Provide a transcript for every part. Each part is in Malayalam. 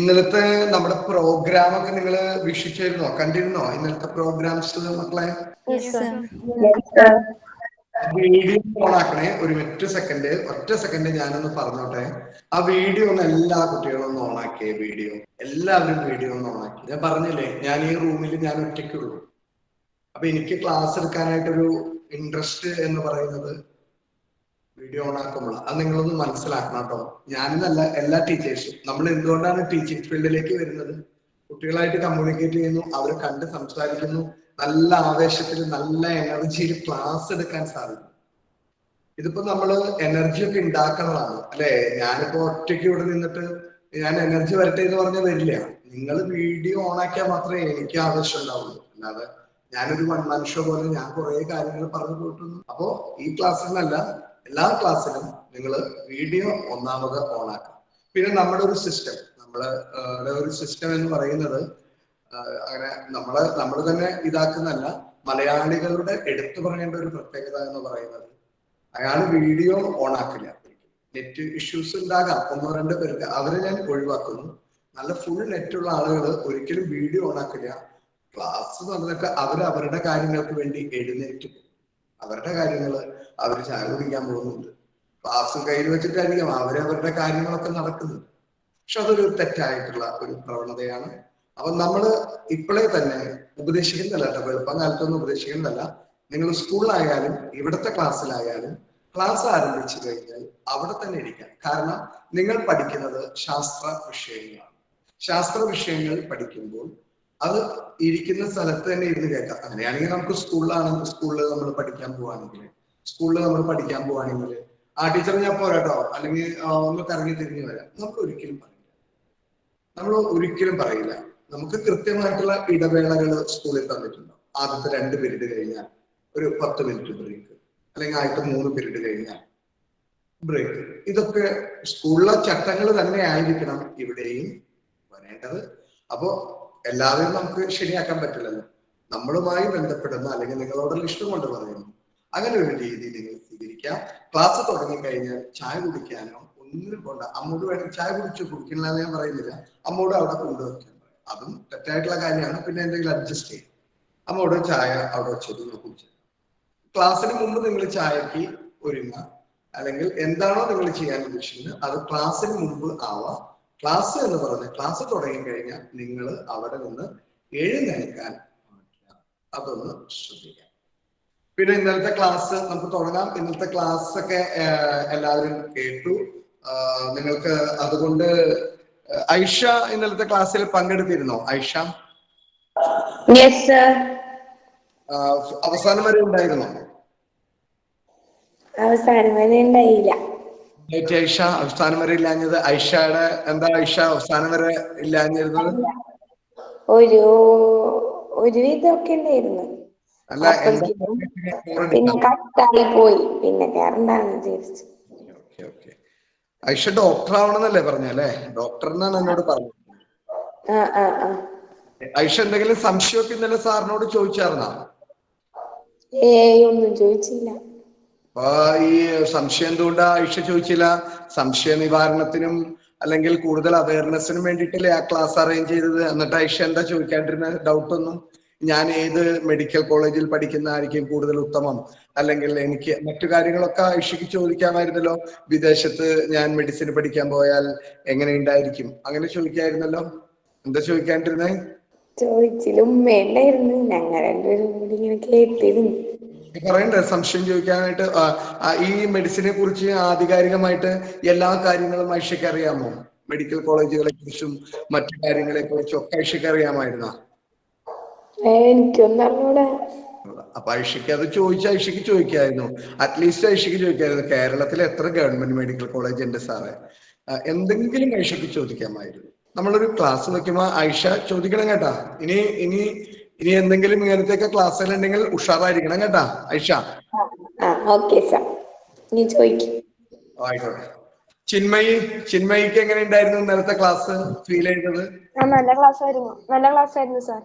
ഇന്നലത്തെ നമ്മുടെ പ്രോഗ്രാം ഒക്കെ നിങ്ങൾ വീക്ഷിച്ചിരുന്നോ, കണ്ടിരുന്നോ? ഇന്നലത്തെ പ്രോഗ്രാംസ് മക്കളെ വീഡിയോ ഓൺ ആക്കണേ. ഒറ്റ സെക്കൻഡ് ഞാനൊന്ന് പറഞ്ഞോട്ടെ. ആ വീഡിയോ ഒന്ന് എല്ലാ കുട്ടികളും ഒന്ന് ഓൺ ആക്കിയേ. എല്ലാവരും വീഡിയോ ഒന്ന് ഓൺ ആക്കി. ഞാൻ പറഞ്ഞില്ലേ, ഞാൻ ഈ റൂമിൽ ഞാൻ ഒറ്റയ്ക്കുള്ളൂ. അപ്പൊ എനിക്ക് ക്ലാസ് എടുക്കാനായിട്ടൊരു ഇൻട്രസ്റ്റ് എന്ന് പറയുന്നത് വീഡിയോ ഓൺ ആക്കുമ്പോൾ അത് നിങ്ങളൊന്ന് മനസ്സിലാക്കണം കേട്ടോ. ഞാനെന്നല്ല, എല്ലാ ടീച്ചേഴ്സും. നമ്മൾ എന്തുകൊണ്ടാണ് ടീച്ചിങ് ഫീൽഡിലേക്ക് വരുന്നത്? കുട്ടികളായിട്ട് കമ്മ്യൂണിക്കേറ്റ് ചെയ്യുന്നു, അവരെ കണ്ട് സംസാരിക്കുന്നു, നല്ല ആവേശത്തിൽ നല്ല എനർജിയിൽ ക്ലാസ് എടുക്കാൻ സാധിക്കും. ഇതിപ്പോ നമ്മള് എനർജി ഒക്കെ ഉണ്ടാക്കുന്നതാണ് അല്ലെ. ഞാനിപ്പോ ഒറ്റയ്ക്ക് ഇവിടെ നിന്നിട്ട് ഞാൻ എനർജി വരട്ടെ എന്ന് പറഞ്ഞാൽ വരില്ല. നിങ്ങൾ വീഡിയോ ഓൺ ആക്കിയാൽ മാത്രമേ എനിക്ക് ആവേശം ഉണ്ടാവുള്ളൂ. അല്ലാതെ ഞാനൊരു വൺ ഷോ പോലെ ഞാൻ കുറെ കാര്യങ്ങൾ പറഞ്ഞു പോയിട്ടുണ്ട്. അപ്പോ ഈ ക്ലാസ്സിലല്ല, എല്ലാ ക്ലാസ്സിലും നിങ്ങൾ വീഡിയോ ഒന്നാമത് ഓൺ ആക്കാം. പിന്നെ നമ്മുടെ ഒരു സിസ്റ്റം, ഒരു സിസ്റ്റം എന്ന് പറയുന്നത് അങ്ങനെ നമ്മൾ തന്നെ ഇതാക്കുന്നല്ല. മലയാളികളുടെ എടുത്തു പറയേണ്ട ഒരു പ്രത്യേകത എന്ന് പറയുന്നത്, അയാൾ വീഡിയോ ഓൺ ആക്കില്ല. നെറ്റ് ഇഷ്യൂസ് ഉണ്ടാകാം, ഒന്നോ രണ്ടോ പേർക്ക്, അവരെ ഞാൻ ഒഴിവാക്കുന്നു. നല്ല ഫുൾ നെറ്റുള്ള ആളുകൾ ഒരിക്കലും വീഡിയോ ഓൺ ആക്കില്ല. ക്ലാസ് നടന്നിട്ട് അവരുടെ കാര്യങ്ങൾക്ക് വേണ്ടി എഴുന്നേറ്റ്, അവരുടെ കാര്യങ്ങൾ, അവർ ചായ കുടിക്കാൻ പോകുന്നുണ്ട്, ക്ലാസ്സും കയ്യിൽ വെച്ചിട്ടായിരിക്കും അവരവരുടെ കാര്യങ്ങളൊക്കെ നടക്കുന്നത്. പക്ഷെ അതൊരു തെറ്റായിട്ടുള്ള ഒരു പ്രവണതയാണ്. അപ്പൊ നമ്മള് ഇപ്പോഴേ തന്നെ ഉപദേശിക്കുന്നതല്ല കേട്ടോ, വെളുപ്പം കാലത്തൊന്നും ഉപദേശിക്കുന്നതല്ല. നിങ്ങൾ സ്കൂളിലായാലും ഇവിടുത്തെ ക്ലാസ്സിലായാലും ക്ലാസ് ആരംഭിച്ചു കഴിഞ്ഞാൽ അവിടെ തന്നെ ഇരിക്കാം. കാരണം നിങ്ങൾ പഠിക്കുന്നത് ശാസ്ത്ര വിഷയങ്ങളാണ്. ശാസ്ത്ര വിഷയങ്ങൾ പഠിക്കുമ്പോൾ അത് ഇരിക്കുന്ന സ്ഥലത്ത് തന്നെ ഇരുന്ന് കേൾക്കാം. അങ്ങനെയാണെങ്കിൽ നമുക്ക് സ്കൂളിൽ നമ്മൾ പഠിക്കാൻ പോവാണെങ്കിൽ ആ ടീച്ചർ ഞാൻ പോരാട്ടോ, അല്ലെങ്കിൽ ഒന്ന് കറങ്ങി തിരിഞ്ഞു വരാം, നമ്മൾ ഒരിക്കലും പറയില്ല. നമുക്ക് കൃത്യമായിട്ടുള്ള ഇടവേളകൾ സ്കൂളിൽ തന്നിട്ടുണ്ടോ? ആദ്യത്തെ 2 പീരീഡ് കഴിഞ്ഞാൽ ഒരു 10 മിനിറ്റ് ബ്രേക്ക്, അല്ലെങ്കിൽ ആദ്യത്തെ 3 പീരീഡ് കഴിഞ്ഞാൽ ബ്രേക്ക്. ഇതൊക്കെ സ്കൂളിലെ ചട്ടങ്ങൾ തന്നെ ആയിരിക്കണം ഇവിടെയും വരേണ്ടത്. അപ്പോ എല്ലാവരും നമുക്ക് ശരിയാക്കാൻ പറ്റില്ലല്ലോ. നമ്മളുമായി ബന്ധപ്പെടുന്ന, അല്ലെങ്കിൽ നിങ്ങളോടുള്ള ഇഷ്ടം കൊണ്ട് പറയുന്നു, അങ്ങനെ ഒരു രീതി നിങ്ങൾ സ്വീകരിക്കാം. ക്ലാസ് തുടങ്ങിക്കഴിഞ്ഞാൽ ചായ കുടിക്കാനോ ഒന്നിനും പോണ്ട. അമ്മോട് വേണം ചായ കുടിക്കില്ല എന്ന് ഞാൻ പറയുന്നില്ല. അമ്മോട് അവിടെ കൊണ്ടുവയ്ക്കാൻ പറയും, അതും തെറ്റായിട്ടുള്ള കാര്യമാണ്. പിന്നെ എന്തെങ്കിലും അഡ്ജസ്റ്റ് ചെയ്യും. അമ്മോട് ചായ അവിടെ വെച്ചത് കുടിച്ചു. ക്ലാസ്സിന് മുമ്പ് നിങ്ങൾ ചായക്ക് ഒരുങ്ങുക, അല്ലെങ്കിൽ എന്താണോ നിങ്ങൾ ചെയ്യാൻ ഉദ്ദേശിക്കുന്നത് അത് ക്ലാസ്സിന് മുമ്പ് ആവാം. ക്ലാസ് എന്ന് പറഞ്ഞാൽ ക്ലാസ് തുടങ്ങിക്കഴിഞ്ഞാൽ നിങ്ങൾ അവിടെ നിന്ന് എഴുന്നേൽക്കാൻ പാടില്ല. അതൊന്ന് ശ്രദ്ധിക്കാം. പിന്നെ ഇന്നലത്തെ ക്ലാസ് നമുക്ക് തുടങ്ങാം. ഇന്നലത്തെ ക്ലാസ് ഒക്കെ എല്ലാവരും കേട്ടു. നിങ്ങൾക്ക് അതുകൊണ്ട് ഐഷ ഇന്നലത്തെ ക്ലാസ്സിൽ പങ്കെടുത്തിരുന്നോ? ഐഷ അവസാനം വരെ ഉണ്ടായിരുന്നോ? അവസാനം വരെ ഉണ്ടായില്ല. ഐഷ അവസാനം വരെ ഇല്ലാഞ്ഞത് ഐഷയുടെ എന്താ? ഐഷ അവസാനം വരെ ഇല്ലാഞ്ഞിരുന്നത് ഒരു വിധമൊക്കെ ഉണ്ടായിരുന്നു. അല്ല, പിന്നെ കട്ടായി പോയി, പിന്നെ കേറണ്ടാന്ന് വിചാരിച്ചു. ഐഷ ഡോക്ടർ ആവണമെന്നല്ലേ പറഞ്ഞല്ലേ? ഡോക്ടർ എന്നാണ് എന്നോട് പറഞ്ഞത്. ഐഷ എന്തെങ്കിലും സംശയമൊക്കെ ഇന്നലെ സാറിനോട് ചോദിച്ചായിരുന്നോ? ഒന്നും ചോദിച്ചില്ല. ഈ സംശയം എന്തുകൊണ്ടാ ഐഷ ചോദിച്ചില്ല? സംശയ നിവാരണത്തിനും അല്ലെങ്കിൽ കൂടുതൽ അവയർനെസ്സിനും വേണ്ടിയിട്ടല്ലേ ആ ക്ലാസ് അറേഞ്ച് ചെയ്തത്. എന്നിട്ട് ഐഷ എന്താ ചോദിക്കാണ്ടിരുന്ന ഡൗട്ടൊന്നും? ഞാൻ ഏത് മെഡിക്കൽ കോളേജിൽ പഠിക്കുന്നതായിരിക്കും കൂടുതൽ ഉത്തമം, അല്ലെങ്കിൽ എനിക്ക് മറ്റു കാര്യങ്ങളൊക്കെ ഐഷയ്ക്ക് ചോദിക്കാമായിരുന്നല്ലോ. വിദേശത്ത് ഞാൻ മെഡിസിൻ പഠിക്കാൻ പോയാൽ എങ്ങനെ ഉണ്ടായിരിക്കും, അങ്ങനെ ചോദിക്കായിരുന്നല്ലോ. എന്താ ചോദിക്കാണ്ടിരുന്നേ? ചോദിച്ചിലും വേണ്ടായിരുന്നു, ഞങ്ങൾ രണ്ടുപേരും കൂടി ഇങ്ങനെ കേട്ടിരുന്നു. പറയണ്ടേ സംശയം ചോദിക്കാനായിട്ട്? ഈ മെഡിസിനെ കുറിച്ച് ആധികാരികമായിട്ട് എല്ലാ കാര്യങ്ങളും ഐഷയ്ക്ക് അറിയാമോ? മെഡിക്കൽ കോളേജുകളെ കുറിച്ചും മറ്റു കാര്യങ്ങളെ കുറിച്ചും ഒക്കെ ഐഷയ്ക്ക് അറിയാമായിരുന്നോ? എനിക്കൊന്നും അറിഞ്ഞൂടാ. അപ്പൊ ഐഷയ്ക്ക് അത് ഐഷയ്ക്ക് ചോദിക്കായിരുന്നു. അറ്റ്ലീസ്റ്റ് ഐഷയ്ക്ക് ചോദിക്കായിരുന്നു, കേരളത്തിൽ എത്ര ഗവൺമെന്റ് മെഡിക്കൽ കോളേജ് ഉണ്ട് സാറേ? എന്തെങ്കിലും ഐഷയ്ക്ക് ചോദിക്കാമായിരുന്നു. നമ്മളൊരു ക്ലാസ് വെക്കുമ്പോ ഐഷ ചോദിക്കണം കേട്ടാ. ഇനി എന്തെങ്കിലും ഇങ്ങനത്തെയൊക്കെ ക്ലാസ്സുകൾ ഉണ്ടെങ്കിൽ ഉഷാറായിരിക്കണം കേട്ടാ ഐഷ. ആയിക്കോട്ടെ. ചിന്മയിക്ക് എങ്ങനെ ഉണ്ടായിരുന്നു ഇന്നലത്തെ ക്ലാസ്? ഫീൽ ചെയ്തത്? നല്ല ക്ലാസ് ആയിരുന്നു സാർ.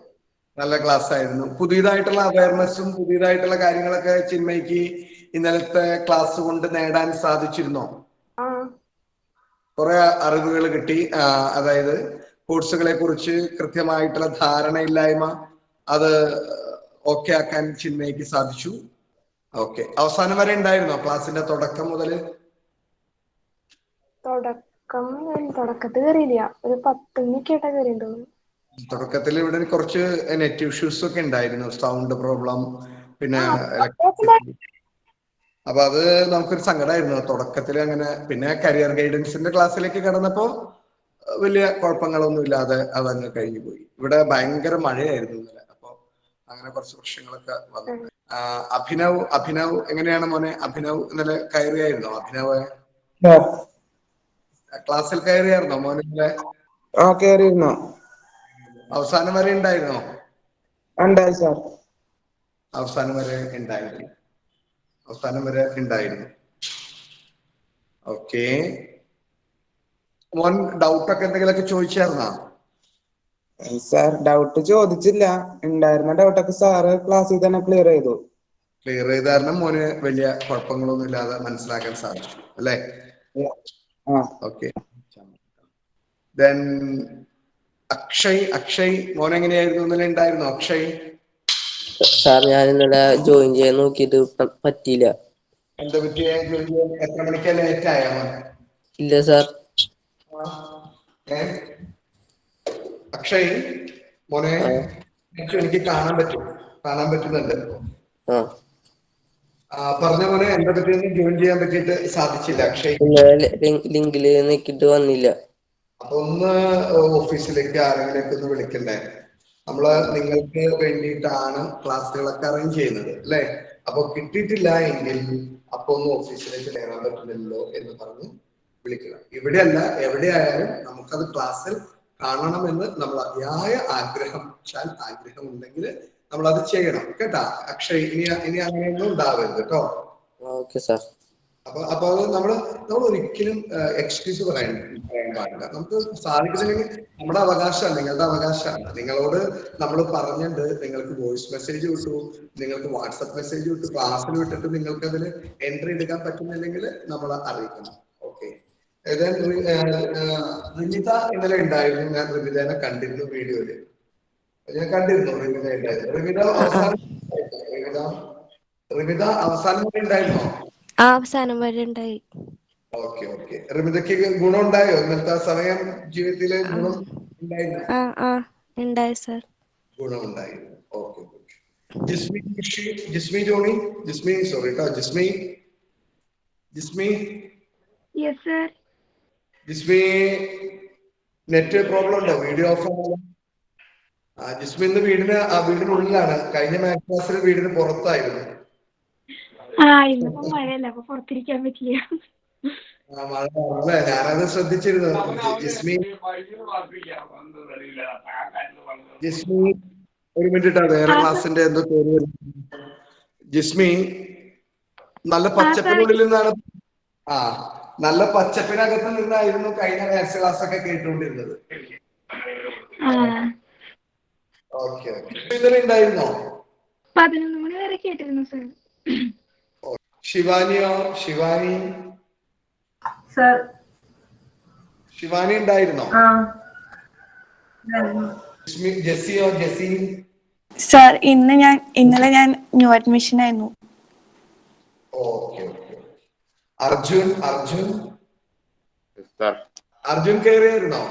നല്ല ക്ലാസ് ആയിരുന്നു. പുതിയതായിട്ടുള്ള അവയർനെസ്സും പുതിയതായിട്ടുള്ള കാര്യങ്ങളൊക്കെ ചിന്മയിക്ക് ഇന്നലത്തെ ക്ലാസ് കൊണ്ട് നേടാൻ സാധിച്ചിരുന്നോ? കുറെ അറിവുകൾ കിട്ടി. അതായത് കോഴ്സുകളെ കുറിച്ച് കൃത്യമായിട്ടുള്ള ധാരണയില്ലായ്മ അത് ഓക്കെ ആക്കാൻ ചിന്മയ്ക്ക് സാധിച്ചു. ഓക്കെ, അവസാനം വരെ ഉണ്ടായിരുന്നോ ക്ലാസ്സിന്റെ തുടക്കം മുതൽ? തുടക്കത്തിൽ കയറിയില്ല, ഒരു 10 മണിക്കായിട്ടാ കയറിയിട്ടുണ്ടോ. തുടക്കത്തിൽ ഇവിടെ കുറച്ച് നെറ്റ് ഇഷ്യൂസ് ഒക്കെ ഉണ്ടായിരുന്നു, സൗണ്ട് പ്രോബ്ലം, പിന്നെ അപ്പൊ അത് നമുക്കൊരു സങ്കടമായിരുന്നു തുടക്കത്തിൽ അങ്ങനെ. പിന്നെ കരിയർ ഗൈഡൻസിന്റെ ക്ലാസ്സിലേക്ക് കടന്നപ്പോ വലിയ കുഴപ്പങ്ങളൊന്നും ഇല്ലാതെ അതങ്ങ് കഴിഞ്ഞു പോയി. ഇവിടെ ഭയങ്കര മഴയായിരുന്നു ഇന്നലെ, അപ്പൊ അങ്ങനെ കുറച്ച് പ്രശ്നങ്ങളൊക്കെ വന്നു. അഭിനവ് എങ്ങനെയാണ് മോനെ? അഭിനവ് ഇന്നലെ കയറിയായിരുന്നോ? അഭിനവ് ക്ലാസ്സിൽ കയറിയായിരുന്നോ മോനെ ഇന്നലെ? കയറിയിരുന്നോ? അവസാനം വരെ ഉണ്ടായിരുന്നോ? ഉണ്ടായി സാർ. അവസാനം വരെ ഉണ്ടായിരുന്നു. ഓക്കെ, മോൻ ഡൗട്ടൊക്കെ എന്തെങ്കിലുമൊക്കെ ചോദിച്ചായിരുന്നോ? സാർ ഡൗട്ട് ചോദിച്ചില്ല, ഉണ്ടായിരുന്ന ഡൗട്ടൊക്കെ സാറ് ക്ലാസ്സിൽ തന്നെ ക്ലിയർ ചെയ്തു കാരണം മോന് വലിയ കുഴപ്പങ്ങളൊന്നും ഇല്ലാതെ മനസ്സിലാക്കാൻ സാധിച്ചു അല്ലേ? ഓക്കെ. ദെൻ അക്ഷയ് മോൻ എങ്ങനെയായിരുന്നു? ഇന്നലെ ഉണ്ടായിരുന്നോ അക്ഷയ്? സാർ ഞാൻ ഇന്നലെ ജോയിൻ ചെയ്യാൻ നോക്കിയിട്ട് പറ്റിയില്ല. എന്താ പറ്റിയ? എത്ര മണിക്കാ ലേറ്റ് ആയ മോൻ? ഇല്ല സാർ. അക്ഷയ് മോനെ എനിക്ക് കാണാൻ പറ്റുന്നുണ്ട്. പറഞ്ഞ പോലെ എന്താ പറ്റിയെന്ന് ജോയിൻ ചെയ്യാൻ പറ്റിയിട്ട് സാധിച്ചില്ല അക്ഷയ്. ലിങ്കില് നിക്കിട്ട് വന്നില്ല. അപ്പൊ ഒന്ന് ഓഫീസിലേക്ക് ആരെങ്കിലേക്ക് ഒന്ന് വിളിക്കണ്ടേ? നിങ്ങൾക്ക് വേണ്ടിയിട്ടാണ് ക്ലാസ്സുകളൊക്കെ അറേഞ്ച് ചെയ്യുന്നത് അല്ലെ? അപ്പൊ കിട്ടിയിട്ടില്ല എങ്കിൽ അപ്പൊ ഒന്ന് ഓഫീസിലേക്ക് കയറാൻ പറ്റില്ലല്ലോ എന്ന് പറഞ്ഞ് വിളിക്കണം. ഇവിടെയല്ല, എവിടെയായാലും നമുക്കത് ക്ലാസ്സിൽ കാണണമെന്ന് നമ്മൾ അതിയായ ആഗ്രഹം ഉണ്ടെങ്കിൽ നമ്മൾ അത് ചെയ്യണം കേട്ടാ അക്ഷയ്. ഇനി അങ്ങനെയൊന്നും ഉണ്ടാവരുത് കേട്ടോ. Okay sir. അപ്പൊ അത് നമ്മൾ ഒരിക്കലും എക്സ്ക്യൂസ് പറയാൻ പാടില്ല. നമുക്ക് സാധിക്കുന്നില്ലെങ്കിൽ നമ്മുടെ അവകാശമാണ്, നിങ്ങളുടെ അവകാശമാണ്. നിങ്ങളോട് നമ്മൾ പറഞ്ഞിട്ട് നിങ്ങൾക്ക് വോയിസ് മെസ്സേജ് വിട്ടു, നിങ്ങൾക്ക് വാട്സപ്പ് മെസ്സേജ് വിട്ടു, ക്ലാസ്സിൽ വിട്ടിട്ട് നിങ്ങൾക്ക് അതിൽ എൻട്രി എടുക്കാൻ പറ്റുന്നില്ലെങ്കിൽ നമ്മൾ അറിയിക്കണം. ഓക്കെ. റിമിത ഇന്നലെ ഉണ്ടായിരുന്നു, ഞാൻ റിമിതനെ കണ്ടിരുന്നു വീഡിയോയില്. ഞാൻ കണ്ടിരുന്നു റിമിത ഉണ്ടായിരുന്നു. റിമിത അവസാനം വരെ ഉണ്ടായിരുന്നോ? അവസാനം വരെ ഉണ്ടായി. ഓക്കെ. റിമിതയ്ക്ക് ഗുണം ഉണ്ടായോ ഇന്നത്തെ സമയം? ജീവിതത്തിലെ ഗുണം ഉണ്ടായി സാർ. ഗുണമുണ്ടായിരുന്നു. ഓക്കെ. ജിസ്മി ജോണി, സോറി കേട്ടോ, ജിസ്മി നെറ്റ് പ്രോബ്ലം ഉണ്ടോ? വീഡിയോ ഓഫ് ആണല്ലോ. ജിസ്മി ഇന്ന് വീടിനുള്ളിലാണ്. കഴിഞ്ഞ മാത്സ് ക്ലാസ്സിൽ വീടിന് പുറത്തായിരുന്നു. മഴയല്ല, അപ്പൊ പുറത്തിരിക്കാൻ പറ്റില്ല. മഴ അല്ലേ? ഞാനത് ശ്രദ്ധിച്ചിരുന്നു. ജിസ്മി ഒരു മിനിറ്റ്, വേറെ ക്ലാസ്സിന്റെ എന്തോ പേര്. ജിസ്മി നല്ല പച്ചപ്പിനുള്ളിൽ നിന്നാണ്, നല്ല പച്ചപ്പിനകത്ത് നിന്നായിരുന്നു കഴിഞ്ഞ മാത്സ് ക്ലാസ് ഒക്കെ കേട്ടുകൊണ്ടിരുന്നത്. ഓക്കെ. ഇന്നലെ ഉണ്ടായിരുന്നോ? 11 മണി വരെ കേട്ടിരുന്നു സാർ. ശിവാനി ഉണ്ടായിരുന്നോ? ജെസ്സി സാർ ഇന്നലെ ഞാൻ ന്യൂ അഡ്മിഷൻ ആയിരുന്നു. ഓക്കെ. അർജുൻ കയറിയായിരുന്നോ?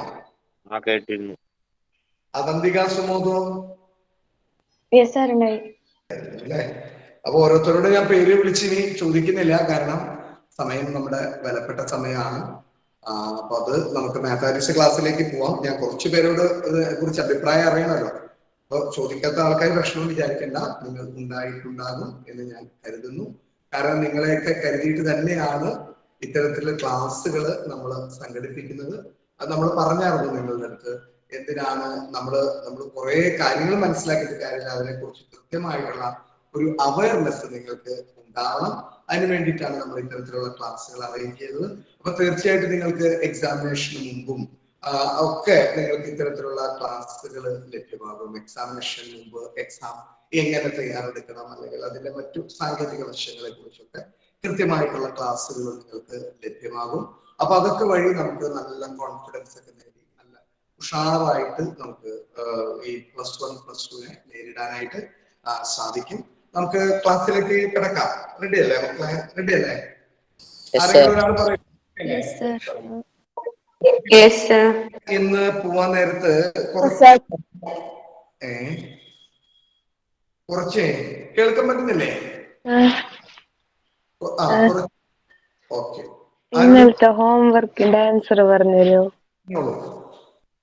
കേട്ടിരുന്നു. അവന്തിക സുമോദോ? അല്ലേ? അപ്പൊ ഓരോരുത്തരോട് ഞാൻ പേര് വിളിച്ചിനി ചോദിക്കുന്നില്ല, കാരണം സമയം നമ്മുടെ വിലപ്പെട്ട സമയമാണ്. അപ്പൊ അത് നമുക്ക് മാത്തമാറ്റിക്സ് ക്ലാസ്സിലേക്ക് പോവാം. ഞാൻ കുറച്ചു പേരോട് കുറിച്ച് അഭിപ്രായം അറിയണമല്ലോ. അപ്പൊ ചോദിക്കാത്ത ആൾക്കാർ പ്രശ്നം വിചാരിക്കേണ്ട, നിങ്ങൾ ഉണ്ടായിട്ടുണ്ടാകും എന്ന് ഞാൻ കരുതുന്നു. കാരണം നിങ്ങളെയൊക്കെ കരുതിയിട്ട് തന്നെയാണ് ഇത്തരത്തിലുള്ള ക്ലാസ്സുകൾ നമ്മൾ സംഘടിപ്പിക്കുന്നത്. അത് നമ്മൾ പറഞ്ഞായിരുന്നു നിങ്ങളുടെ അടുത്ത്. എന്തിനാണ് നമ്മൾ കുറെ കാര്യങ്ങൾ മനസ്സിലാക്കിയിട്ട് കാര്യമില്ല, അതിനെ കുറിച്ച് കൃത്യമായിട്ടുള്ള ഒരു അവയർനെസ് നിങ്ങൾക്ക് ഉണ്ടാവണം. അതിന് വേണ്ടിയിട്ടാണ് നമ്മൾ ഇത്തരത്തിലുള്ള ക്ലാസ്സുകൾ അറേഞ്ച് ചെയ്തത്. അപ്പൊ തീർച്ചയായിട്ടും നിങ്ങൾക്ക് എക്സാമിനേഷന് മുമ്പും ഒക്കെ നിങ്ങൾക്ക് ഇത്തരത്തിലുള്ള ക്ലാസ്സുകൾ ലഭ്യമാകും. എക്സാമിനേഷന് മുമ്പ് എക്സാം എങ്ങനെ തയ്യാറെടുക്കണം, അല്ലെങ്കിൽ അതിന്റെ മറ്റു സാങ്കേതിക വശങ്ങളെ കുറിച്ചൊക്കെ കൃത്യമായിട്ടുള്ള ക്ലാസ്സുകൾ നിങ്ങൾക്ക് ലഭ്യമാകും. അപ്പൊ അതൊക്കെ വഴി നമുക്ക് നല്ല കോൺഫിഡൻസ് ഒക്കെ നേടി നല്ല ഉഷാറായിട്ട് നമുക്ക് ഈ +1 +2 നേരിടാനായിട്ട് സാധിക്കും. നമുക്ക് ക്ലാസ്സിലേക്ക് കിടക്കാം. റെഡി അല്ലേ മക്കളെ? റെഡി അല്ലേ? ആരെങ്കിലും ഒരാൾ പറയും. ഇന്ന് പോവാൻ നേരത്ത് കുറച്ച് കേൾക്കാൻ പറ്റുന്നില്ലേ? ഓക്കെ. ഇന്നലത്തെ ഹോംവർക്കിന്റെ ആൻസർ പറഞ്ഞുതരോ?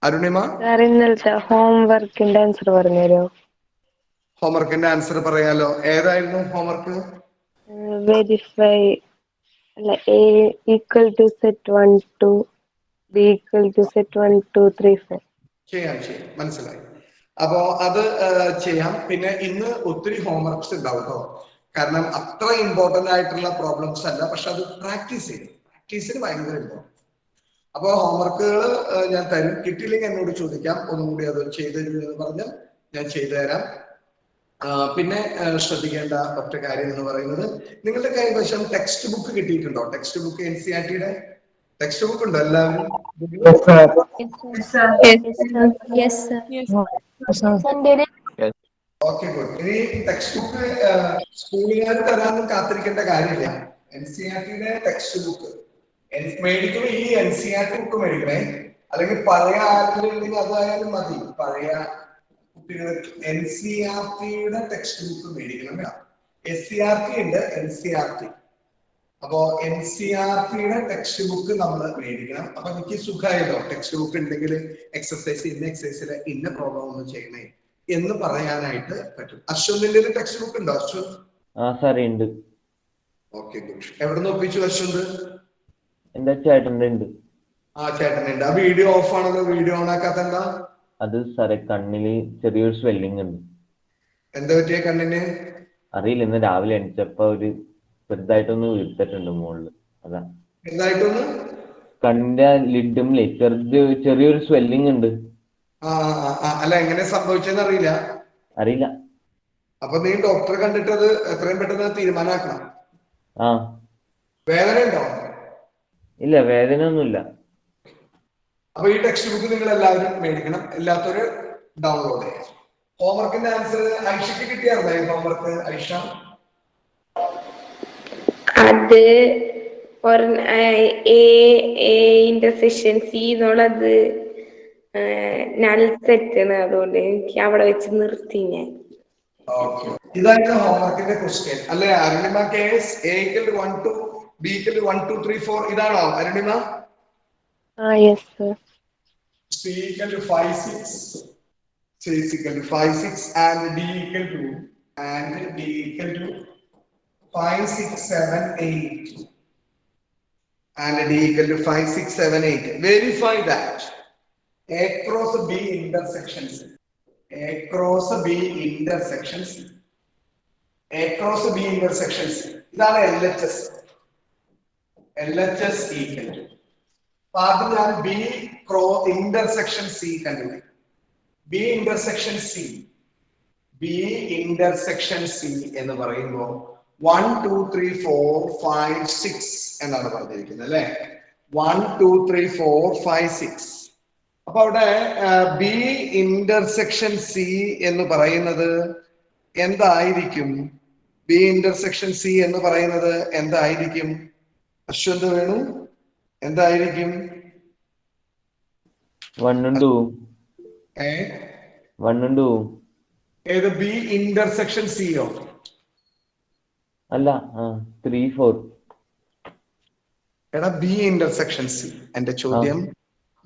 അരുണിമ സാർ ഇന്നലത്തെ ഹോംവർക്കിന്റെ ആൻസർ പറഞ്ഞുതരോ? ഹോംവർക്കിന്റെ ആൻസർ പറയാലോ. ഏതായിരുന്നു ഹോംവർക്ക്? വെരിഫൈ അല്ല, A = set 1 2, B = set 1 2 3 4. ചെയ്യാം, മനസ്സിലായി. അപ്പോ അത് ചെയ്യാം. പിന്നെ ഇന്ന് ഒത്തിരി ഹോംവർക്ക്സ് ഉണ്ടാവും കേട്ടോ. കാരണം അത്ര ഇമ്പോർട്ടന്റ് ആയിട്ടുള്ള പ്രോബ്ലംസ് അല്ല, പക്ഷെ അത് പ്രാക്ടീസിന് ഭയങ്കര ഇമ്പോർട്ടന്റ്. അപ്പോ ഹോംവർക്കുകൾ ഞാൻ തരും. കിട്ടിയില്ലെങ്കിൽ എന്നോട് ചോദിക്കാം, ഒന്നുകൂടി അത് ചെയ്തു തരുമെന്ന് പറഞ്ഞാൽ ഞാൻ ചെയ്തു തരാം. പിന്നെ ശ്രദ്ധിക്കേണ്ട ഒറ്റ കാര്യം എന്ന് പറയുന്നത്, നിങ്ങളുടെ കൈവശം ടെക്സ്റ്റ് ബുക്ക് കിട്ടിയിട്ടുണ്ടോ? ടെക്സ്റ്റ് ബുക്ക് NCERT-യുടെ ടെക്സ്റ്റ് ബുക്ക് ഉണ്ടോ എല്ലാവരും? Okay, good. ഇനി ടെക്സ്റ്റ് ബുക്ക് സ്കൂളുകാർ തരാനും കാത്തിരിക്കേണ്ട കാര്യമില്ല. NCERT-യുടെ ടെക്സ്റ്റ് ബുക്ക് മേടിക്കുമ്പോൾ ഈ NCERT ബുക്ക് മേടിക്കണേ. അല്ലെങ്കിൽ പഴയ ആരെങ്കിലും അതായാലും മതി. പഴയ കുട്ടികൾക്ക് NCERT-യുടെ ടെക്സ്റ്റ് ബുക്ക് മേടിക്കണം. SCERT ഉണ്ട്, NCERT. അപ്പോ NCERT-യുടെ ടെക്സ്റ്റ് ബുക്ക് നമ്മൾ മേടിക്കണം. അപ്പൊ എനിക്ക് സുഖമായല്ലോ, ടെക്സ്റ്റ് ബുക്ക് ഉണ്ടെങ്കിൽ എക്സസൈസ് ഇന്ന എക്സസൈസിലെ ഇന്ന പ്രോബ്ലം ഒന്ന് ചെയ്യണേ എന്ന് പറയാനായിട്ട് പറ്റും. അശ്വന്തിന്റെ ടെക്സ്റ്റ് ബുക്ക് ഉണ്ടോ അശ്വന്ത്? ഉണ്ട്. Okay, good. എവിടെ നിന്ന് ഒപ്പിച്ചു അശ്വന്ത്? എന്റെ ചേട്ടനുണ്ട്. ചേട്ടനുണ്ട്. ആ വീഡിയോ ഓഫ് ആണല്ലോ. വീഡിയോ ഓൺ ആക്കാത്ത എന്താ? അത് സാറേ കണ്ണില് ചെറിയൊരു സ്വെല്ലിംഗ് ഉണ്ട്. എന്താ പറ്റിയ കണ്ണിന്? അറിയില്ല, ഇന്ന് രാവിലെ എണിച്ചപ്പോ ഒരു ചെറുതായിട്ടൊന്ന് വീഴ്ത്തിട്ടുണ്ട് മുകളില്. അതാ. എന്തായിട്ടൊന്ന്? കണ്ണിന്റെ ലിഡുമില്ലേ ചെറിയൊരു സ്വെല്ലിംഗ് ഉണ്ട്. അല്ല, എങ്ങനെ സംഭവിച്ചെന്ന് അറിയില്ല. അപ്പൊ നീ ഡോക്ടറെ കണ്ടിട്ട് അത് എത്രയും പെട്ടെന്ന് തീരുമാനമാക്കണം. വേദന ഉണ്ടോ? ഇല്ല, വേദന ഒന്നുമില്ല. അപ്പൊ ഈ ടെക്സ്റ്റ് ബുക്ക് നിങ്ങൾ എല്ലാവരും മേടിക്കണം. എല്ലാത്തവര് ഡൗൺലോഡ് ചെയ്യാം. ഹോംവർക്കിന്റെ ആൻസർ ഐഷയ്ക്ക് കിട്ടിയായിരുന്നോ? ഈ ഹോംവർക്ക് ഐഷ? അത് A∩C എന്നുള്ളത് നൾ സെറ്റ് ആണ്. അതുകൊണ്ട് എനിക്ക് അവിടെ വെച്ച് നിർത്തി ഞാൻ. ഇതായിരുന്നു ഹോംവർക്കിന്റെ ക്വസ്റ്റ്യൻ അല്ലെ അരുണിമ? കേസ് A = 1 2, B = 1 2 3 4 ഇതാണോ Arunima? Yes sir. C = 5 6, C = 5 6 and D = 5 6 7 8 and D = 5 6 7 8. Verify that across B intersections ഇതാണ് LHS. LHS equal to ആദ്യം ഞാൻ B intersection C കണ്ടുപിടിക്കും. B intersection C എന്ന് പറയുമ്പോൾ 1 2 3 4 5 6 എന്നാണ് പറഞ്ഞിരിക്കുന്നത് അല്ലെ. 1 2 3 4 5 6. അപ്പൊ അവിടെ B intersection C എന്ന് പറയുന്നത് എന്തായിരിക്കും? B intersection C എന്ന് പറയുന്നത് എന്തായിരിക്കും? അശ്വന്ത് വേണു, എന്തായിരിക്കും? 1 and 2. 1 and 2. ഏത്? B intersection C യോ? അല്ല, 3 4. എടാ, B intersection C. എന്റെ ചോദ്യം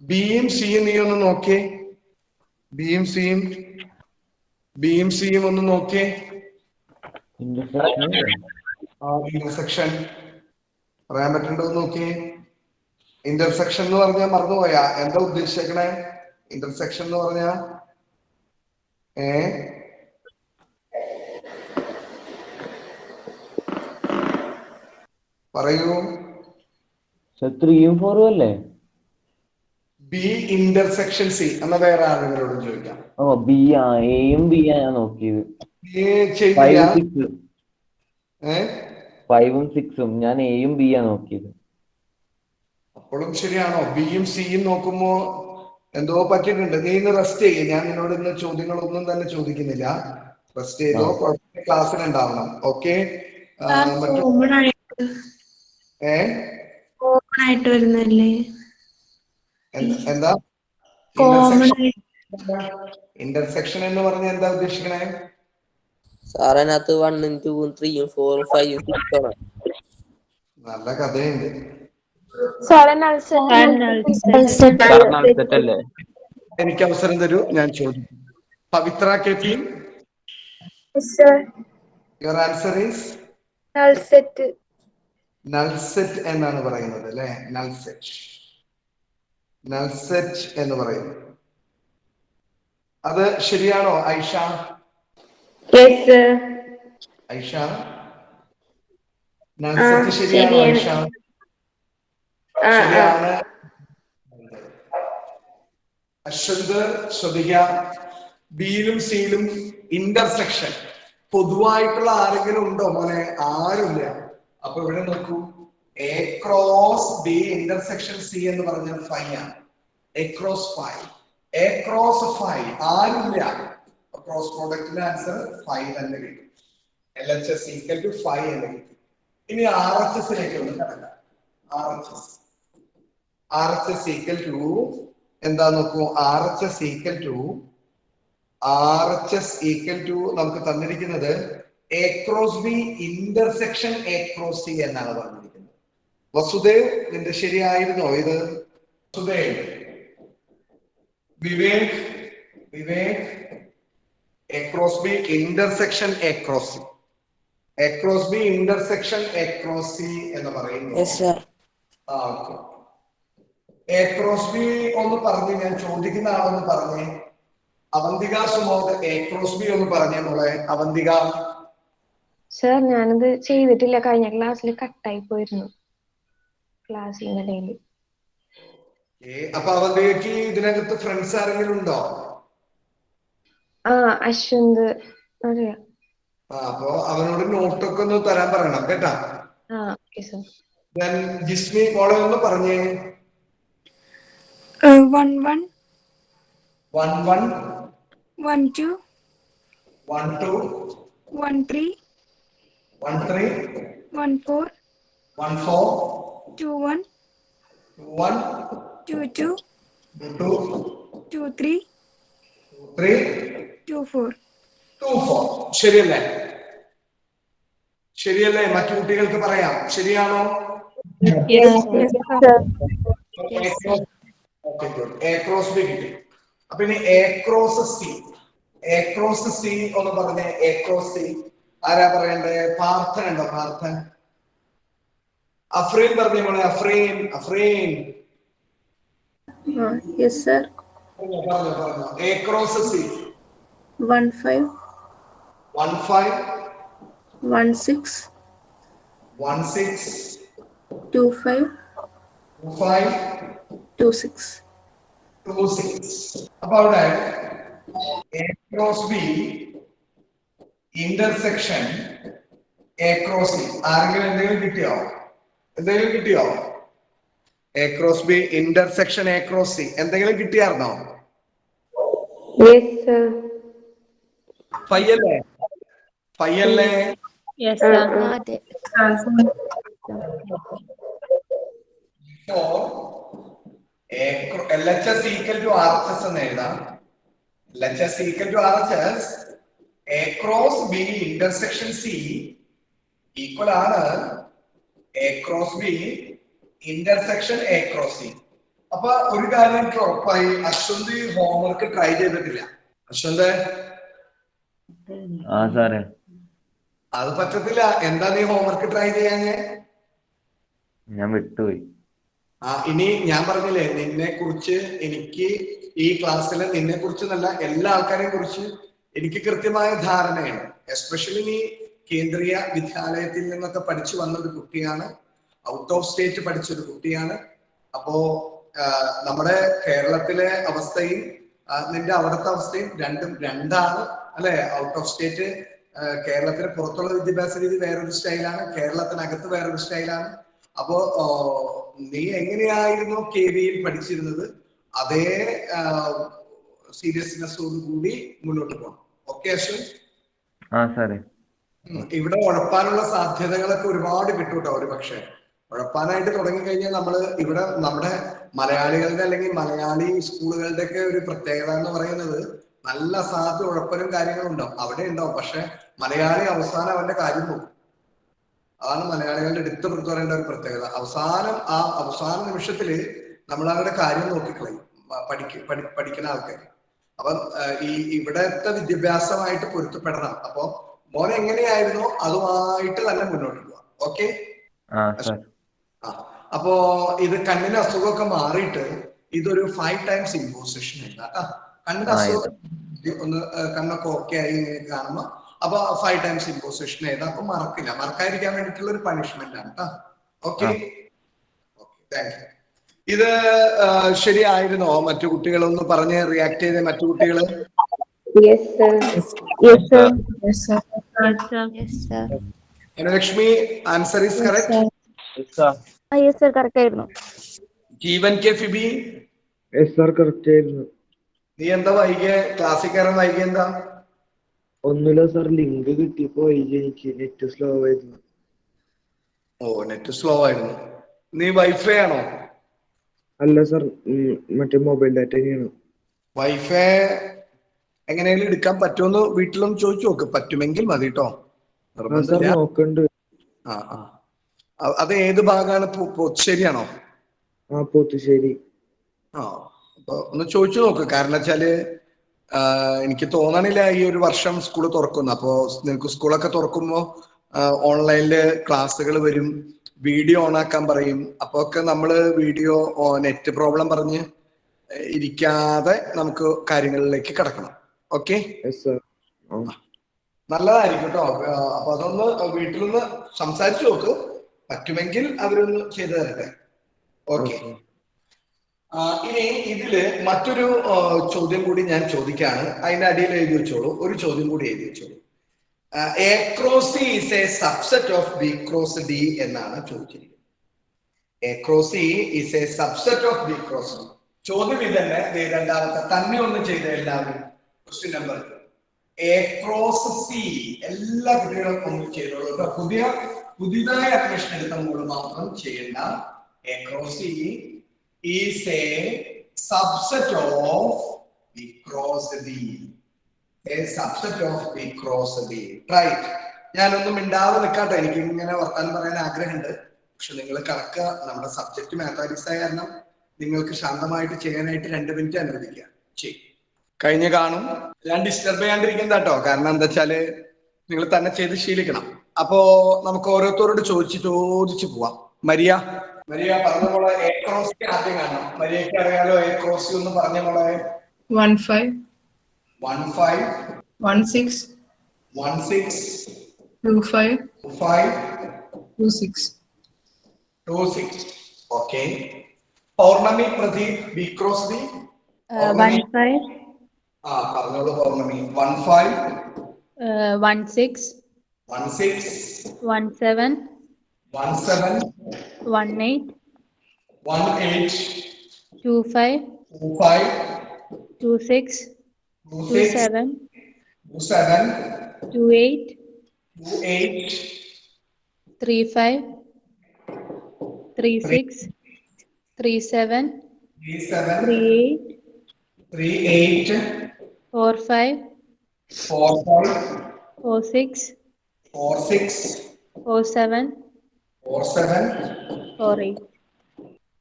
ബിയും സിയും നീ ഒന്ന് നോക്കിയേ. ബിയും സിയും ഒന്ന് നോക്കിയേ. ഇന്റർസെക്ഷൻ പറയാൻ പറ്റുന്നുണ്ടോ നോക്കിയേ. ഇന്റർസെക്ഷൻ എന്ന് പറഞ്ഞാൽ മറന്നുപോയാ? എന്താ ഉദ്ദേശിക്കണേ ഇന്റർസെക്ഷൻ എന്ന് പറഞ്ഞാ? പറയൂ. 3ഉം 4ഉം അല്ലേ? B intersection C എന്നാ വേറെ ആരെങ്കിലോടും ചോദിക്കാം. B Aയും B ഞാൻ നോക്കിയത്. 5ഉം 6ഉം ഞാൻ Aയും B നോക്കിയത്. അപ്പോഴും ശരിയാണോ? ബിയും സിയും നോക്കുമ്പോ എന്തോ പറ്റിയിട്ടുണ്ട്. നീ ഇന്ന് റെസ്റ്റ് ചെയ്യേ. ഞാൻ നിന്നോട് ഇന്ന് ചോദ്യങ്ങളൊന്നും തന്നെ ചോദിക്കുന്നില്ല. റെസ്റ്റ് ചെയ്തോ. ക്ലാസ്സിലുണ്ടാവണം. ഓക്കെ. കോമൺ ആയിട്ട് വരുന്നല്ലേ? എന്താ കോമൺ ഇന്റർസെക്ഷൻ എന്ന് പറഞ്ഞ എന്താ ഉദ്ദേശിക്കണേ? സാർ അതിനകത്ത് 1 ഉം 2 ഉം 3 ഉം 4 ഉം 5 ഉം 6 ആണ്. നല്ല കഥയുണ്ട്. എനിക്ക് അവസരം തരൂ, ഞാൻ ചോദിക്കും. പവിത്ര KP, your answer is null set എന്നാണ് പറയുന്നത് അല്ലെ? നൾസെറ്റ് എന്ന് പറയുന്നത്. അത് ശരിയാണോ ഐഷ? ഐഷ, നൾസെറ്റ് ശരിയാണോ ഐഷ? ശരിയാണ്. അശ്വന്ത് ശ്രദ്ധിക്ക. ബിയിലും സിയിലും ഇന്റർസെക്ഷൻ പൊതുവായിട്ടുള്ള ആരെങ്കിലും ഉണ്ടോ മോനെ? ആരുമില്ല. അപ്പൊ ഇവിടെ നോക്കൂ, A cross B intersection C എന്ന് പറഞ്ഞാൽ 5 ആണ്. എ ക്രോസ് 5 ആരുമില്ല. ക്രോസ് പ്രോഡക്റ്റിന്റെ ആൻസർ 5 തന്നെ കിട്ടും. LHS ഈക്വൽ ടു 5 എന്ന് കിട്ടും. ഇനി RHSലേക്ക് ഒന്ന് കടക്കാം. RHS ഈക്വൽ ടു എന്താ നോക്കൂ. RHS ഈക്വൽ ടു നമുക്ക് തന്നിരിക്കുന്നത് A cross B intersection A cross C എന്നാണ് പറഞ്ഞിരിക്കുന്നത്. വസുദേവ്, നിന്റെ ശരിയായിരുന്നോ ഇത്? Vasudev, Vivek, A cross B intersection A cross C. A cross B intersection A cross C എന്ന് പറയുന്നു. ഓക്കെ. എ ക്രോസ് ബി ഒന്ന് പറഞ്ഞ്, ഞാൻ ചോദിക്കുന്ന ആളൊന്ന് പറഞ്ഞേ. Avantika Sumod, a cross b ഒന്ന് പറഞ്ഞേ മോളെ. അവന്തിക. സർ, ഞാനത് ചെയ്തിട്ടില്ല. കഴിഞ്ഞ ക്ലാസ്സിൽ കട്ടായി പോയിരുന്നു. ക്ലാസ്സിനിടയിൽ. അപ്പൊ അവന്തികക്ക് ഇതിനകത്ത് ഫ്രണ്ട്സ് ആരെങ്കിലും ഉണ്ടോ? അശ്വന്ത് അറിയാം. അപ്പൊ അവനോട് നോട്ടൊക്കെ ഒന്ന് തരാൻ പറയണം കേട്ടാ. ഞാൻ ജിസ്മി മോളെ ഒന്ന് പറഞ്ഞേ. 1 1 1 1 1 2 1 2 1 3 1 3 1 4 1 4 2 1 1 2 2 2 2 3 3 2 4 2 4. ശരിയല്ലേ? മറ്റു കുട്ടികൾക്ക് പറയാം. ശരിയാണോ? എ ക്രോസ് ബി കിട്ടി. അപ്പൊ ഇനി എ ക്രോസ് സി ഒന്ന് പറഞ്ഞേ. എ ക്രോസ് സി ആരാ പറയണ്ടേ? പാർത്ഥൻ ഉണ്ടോ? പാർത്ഥൻ. അഫ്രീൻ പറഞ്ഞേ മോളെ. അഫ്രീൻ. പറഞ്ഞോ. A cross C 1 5 1 5 1 6 1 6 2 5 2 5 2 6. അപ്പൊ അവിടെ A cross B intersection A cross C. ആരെങ്കിലും എന്തെങ്കിലും കിട്ടിയോ? A cross B intersection A cross C എന്തെങ്കിലും കിട്ടിയായിരുന്നോ? ഫൈയല്ലേ? അതെ. LHS equal to RHS എന്ന് എഴുതാം. LHS equal to RHS. A cross B intersection C equal ആണ് A cross B intersection A cross C. അപ്പൊ ഒരു കാര്യം എനിക്ക് ഉറപ്പായി, അശ്വന്ത് ഹോംവർക്ക് ട്രൈ ചെയ്തിട്ടില്ല. അശ്വന്ത്, അത് പറ്റത്തില്ല. എന്താ നീ ഹോംവർക്ക് ട്രൈ ചെയ്യാഞ്ഞേ? ഞാൻ വിട്ടുപോയി. ഇനി ഞാൻ പറഞ്ഞില്ലേ, നിന്നെ കുറിച്ച് എനിക്ക് ഈ ക്ലാസ്സിൽ നിന്നെ കുറിച്ച് എന്നല്ല എല്ലാ ആൾക്കാരെയും കുറിച്ച് എനിക്ക് കൃത്യമായ ധാരണയുണ്ട്. എസ്പെഷ്യലി നീ കേന്ദ്രീയ വിദ്യാലയത്തിൽ നിന്നൊക്കെ പഠിച്ചു വന്ന ഒരു കുട്ടിയാണ്, ഔട്ട് ഓഫ് സ്റ്റേറ്റ് പഠിച്ച ഒരു കുട്ടിയാണ്. അപ്പോ നമ്മുടെ കേരളത്തിലെ അവസ്ഥയും നിന്റെ അവിടുത്തെ അവസ്ഥയും രണ്ടാണ് അല്ലെ? ഔട്ട് ഓഫ് സ്റ്റേറ്റ് കേരളത്തിന് പുറത്തുള്ള വിദ്യാഭ്യാസ രീതി വേറൊരു സ്റ്റൈലാണ്, കേരളത്തിനകത്ത് വേറൊരു സ്റ്റൈലാണ്. അപ്പോ നീ എങ്ങനെയായിരുന്നു KVയിൽ പഠിച്ചിരുന്നത് അതേ സീരിയസ്നെസ്സോട് കൂടി മുന്നോട്ട് പോകണം. ഓക്കെ അശ്വിൻ? സാറേ. ഇവിടെ ഉഴപ്പാനുള്ള സാധ്യതകളൊക്കെ ഒരുപാട് കിട്ടും കേട്ടോ. ഒരു പക്ഷെ ഉഴപ്പാനായിട്ട് തുടങ്ങിക്കഴിഞ്ഞാൽ ഇവിടെ നമ്മുടെ മലയാളികളുടെ അല്ലെങ്കിൽ മലയാളി സ്കൂളുകളുടെ ഒക്കെ ഒരു പ്രത്യേകത എന്ന് പറയുന്നത് നല്ല അസാധ്യ ഉഴപ്പലും കാര്യങ്ങളും ഉണ്ടാവും, അവിടെ ഉണ്ടാവും. പക്ഷെ മലയാളി അവസാനം അവന്റെ കാര്യം നോക്കും. അതാണ് മലയാളികളുടെ എടുത്തു പുറത്തു പറയേണ്ട ഒരു പ്രത്യേകത. അവസാന നിമിഷത്തില് നമ്മൾ അവരുടെ കാര്യം നോക്കിക്കളയും, പഠിക്കുന്ന ആൾക്കാർ. അപ്പം ഇവിടത്തെ വിദ്യാഭ്യാസമായിട്ട് പൊരുത്തപ്പെടണം. അപ്പൊ മോൻ എങ്ങനെയായിരുന്നോ അതുമായിട്ട് തന്നെ മുന്നോട്ട് പോവാം. ഓക്കെ? അപ്പോ ഇത് കണ്ണിന് അസുഖമൊക്കെ മാറിയിട്ട് ഇതൊരു 5 times ഇമ്പോസിഷൻ എഴുതാം. കണ്ണിന് അസുഖം ഒന്ന് കണ്ണൊക്കെ ഓക്കെ ആയി കാണുമ്പോ അപ്പൊ 5 times ഇമ്പോസിഷൻ എഴുതാം. അപ്പൊ മറക്കില്ല. മറക്കാതിരിക്കാൻ വേണ്ടിയിട്ടുള്ള ഒരു പണിഷ്മെന്റ് ആണ് കേട്ടോ. Okay, thank you. ഇത് ശരിയായിരുന്നോ? മറ്റു കുട്ടികളൊന്ന് പറഞ്ഞ് റിയാക്ട് ചെയ്ത മറ്റു കുട്ടികള്? Lakshmi, answer is correct. Correct ആയിരുന്നു. ജീവൻ കെ ഫിബി? കറക്റ്റ് ആയിരുന്നു. നീ എന്താ വൈകിയ? ക്ലാസ്സിൽ കയറാൻ വൈകിയ എന്താ? ഒന്നുമില്ല സാർ, ലിങ്ക് കിട്ടിയപ്പോ എനിക്ക് നെറ്റ് സ്ലോ ആയിരുന്നു. ഓ, നെറ്റ് സ്ലോ ആയിരുന്നു. നീ വൈഫൈ ആണോ? അല്ല സാർ, മറ്റേ മൊബൈൽ ഡാറ്റ തന്നെയാണ്. വൈഫൈ എങ്ങനെയാലും എടുക്കാൻ പറ്റുമെന്ന് വീട്ടിലൊന്ന് ചോദിച്ചു നോക്ക്. പറ്റുമെങ്കിൽ മതി കേട്ടോ. നോക്കണ്ട്. അത് ഏത് ഭാഗമാണ്? പോത്തുശ്ശേരിയാണോ? പോത്തുശ്ശേരി. അപ്പൊ ഒന്ന് ചോദിച്ചു നോക്ക്. കാരണം വെച്ചാല് എനിക്ക് തോന്നണില്ല ഈ ഒരു വർഷം സ്കൂൾ തുറക്കുന്നു. അപ്പോ നിനക്ക് സ്കൂളൊക്കെ തുറക്കുമ്പോ ഓൺലൈനില് ക്ലാസ്സുകൾ വരും, വീഡിയോ ഓൺ ആക്കാൻ പറയും. അപ്പൊ ഒക്കെ നമ്മള് വീഡിയോ നെറ്റ് പ്രോബ്ലം പറഞ്ഞ് ഇരിക്കാതെ നമുക്ക് കാര്യങ്ങളിലേക്ക് കടക്കണം. ഓക്കെ, നല്ലതായിരിക്കും കേട്ടോ. അപ്പൊ അതൊന്ന് വീട്ടിലൊന്ന് സംസാരിച്ചു നോക്ക്. പറ്റുമെങ്കിൽ അവരൊന്ന് ചെയ്തു തരട്ടെ. ഓക്കെ. ഇനി ഇതില് മറ്റൊരു ചോദ്യം കൂടി ഞാൻ ചോദിക്കാണ്. അതിന്റെ അടിയിൽ എഴുതി വെച്ചോളൂ. ഒരു ചോദ്യം കൂടി എഴുതി വെച്ചോളൂ. A cross C is a subset of B cross D എന്നാണ് ചോദിച്ചിരിക്കുന്നത്. A cross C is a subset of B cross D. ചോദ്യം ഇതന്നെ. രണ്ടാമത്തെ തന്നെ ഒന്ന് ചെയ്ത എല്ലാവരും. Question number A cross C. എല്ലാ കുട്ടികളും ഒന്ന് ചെയ്തോളൂ കേട്ടോ. പുതിയതായി അഡ്മിഷൻ എടുത്ത മോള് മാത്രം ചെയ്യേണ്ട. A cross C is a subset of B cross D. A subset of B cross D. Right. ഞാനൊന്നും മിണ്ടാതെ നിൽക്കാട്ടെ. എനിക്ക് ഇങ്ങനെ വർത്താനം പറയാൻ ആഗ്രഹമുണ്ട്. പക്ഷെ നിങ്ങൾ കണക്ക് നമ്മുടെ സബ്ജക്ട് മാത്തമാറ്റിക്സ് ആയ കാരണം നിങ്ങൾക്ക് ശാന്തമായിട്ട് ചെയ്യാനായിട്ട് 2 മിനിറ്റ് അനുവദിക്കുക. കഴിഞ്ഞ് കാണും. ഞാൻ ഡിസ്റ്റർബ് ചെയ്യാണ്ടിരിക്കുന്ന കേട്ടോ. കാരണം എന്താ വെച്ചാല് നിങ്ങൾ തന്നെ ചെയ്ത് ശീലിക്കണം. അപ്പോ നമുക്ക് ഓരോരുത്തരോട് ചോദിച്ചു പോവാം. മരിയ പറഞ്ഞ മോളെ എ ക്രോസ് ആദ്യം കാണണം. മരിയക്ക് അറിയാലോ എ ക്രോസ് ഒന്ന് പറഞ്ഞ മോളെ. 15 15 16 16 25 25 26 26. ഓക്കെ. പൗർണമി പ്രദീപ് ബി ക്രോസ് ബി. 15 പറഞ്ഞോളൂ പൗർണമി. 15 16 16 17 17 18 18 25 25 26 27 27 28 28 35 36 37 38 38 45 45 46 46 47 47 48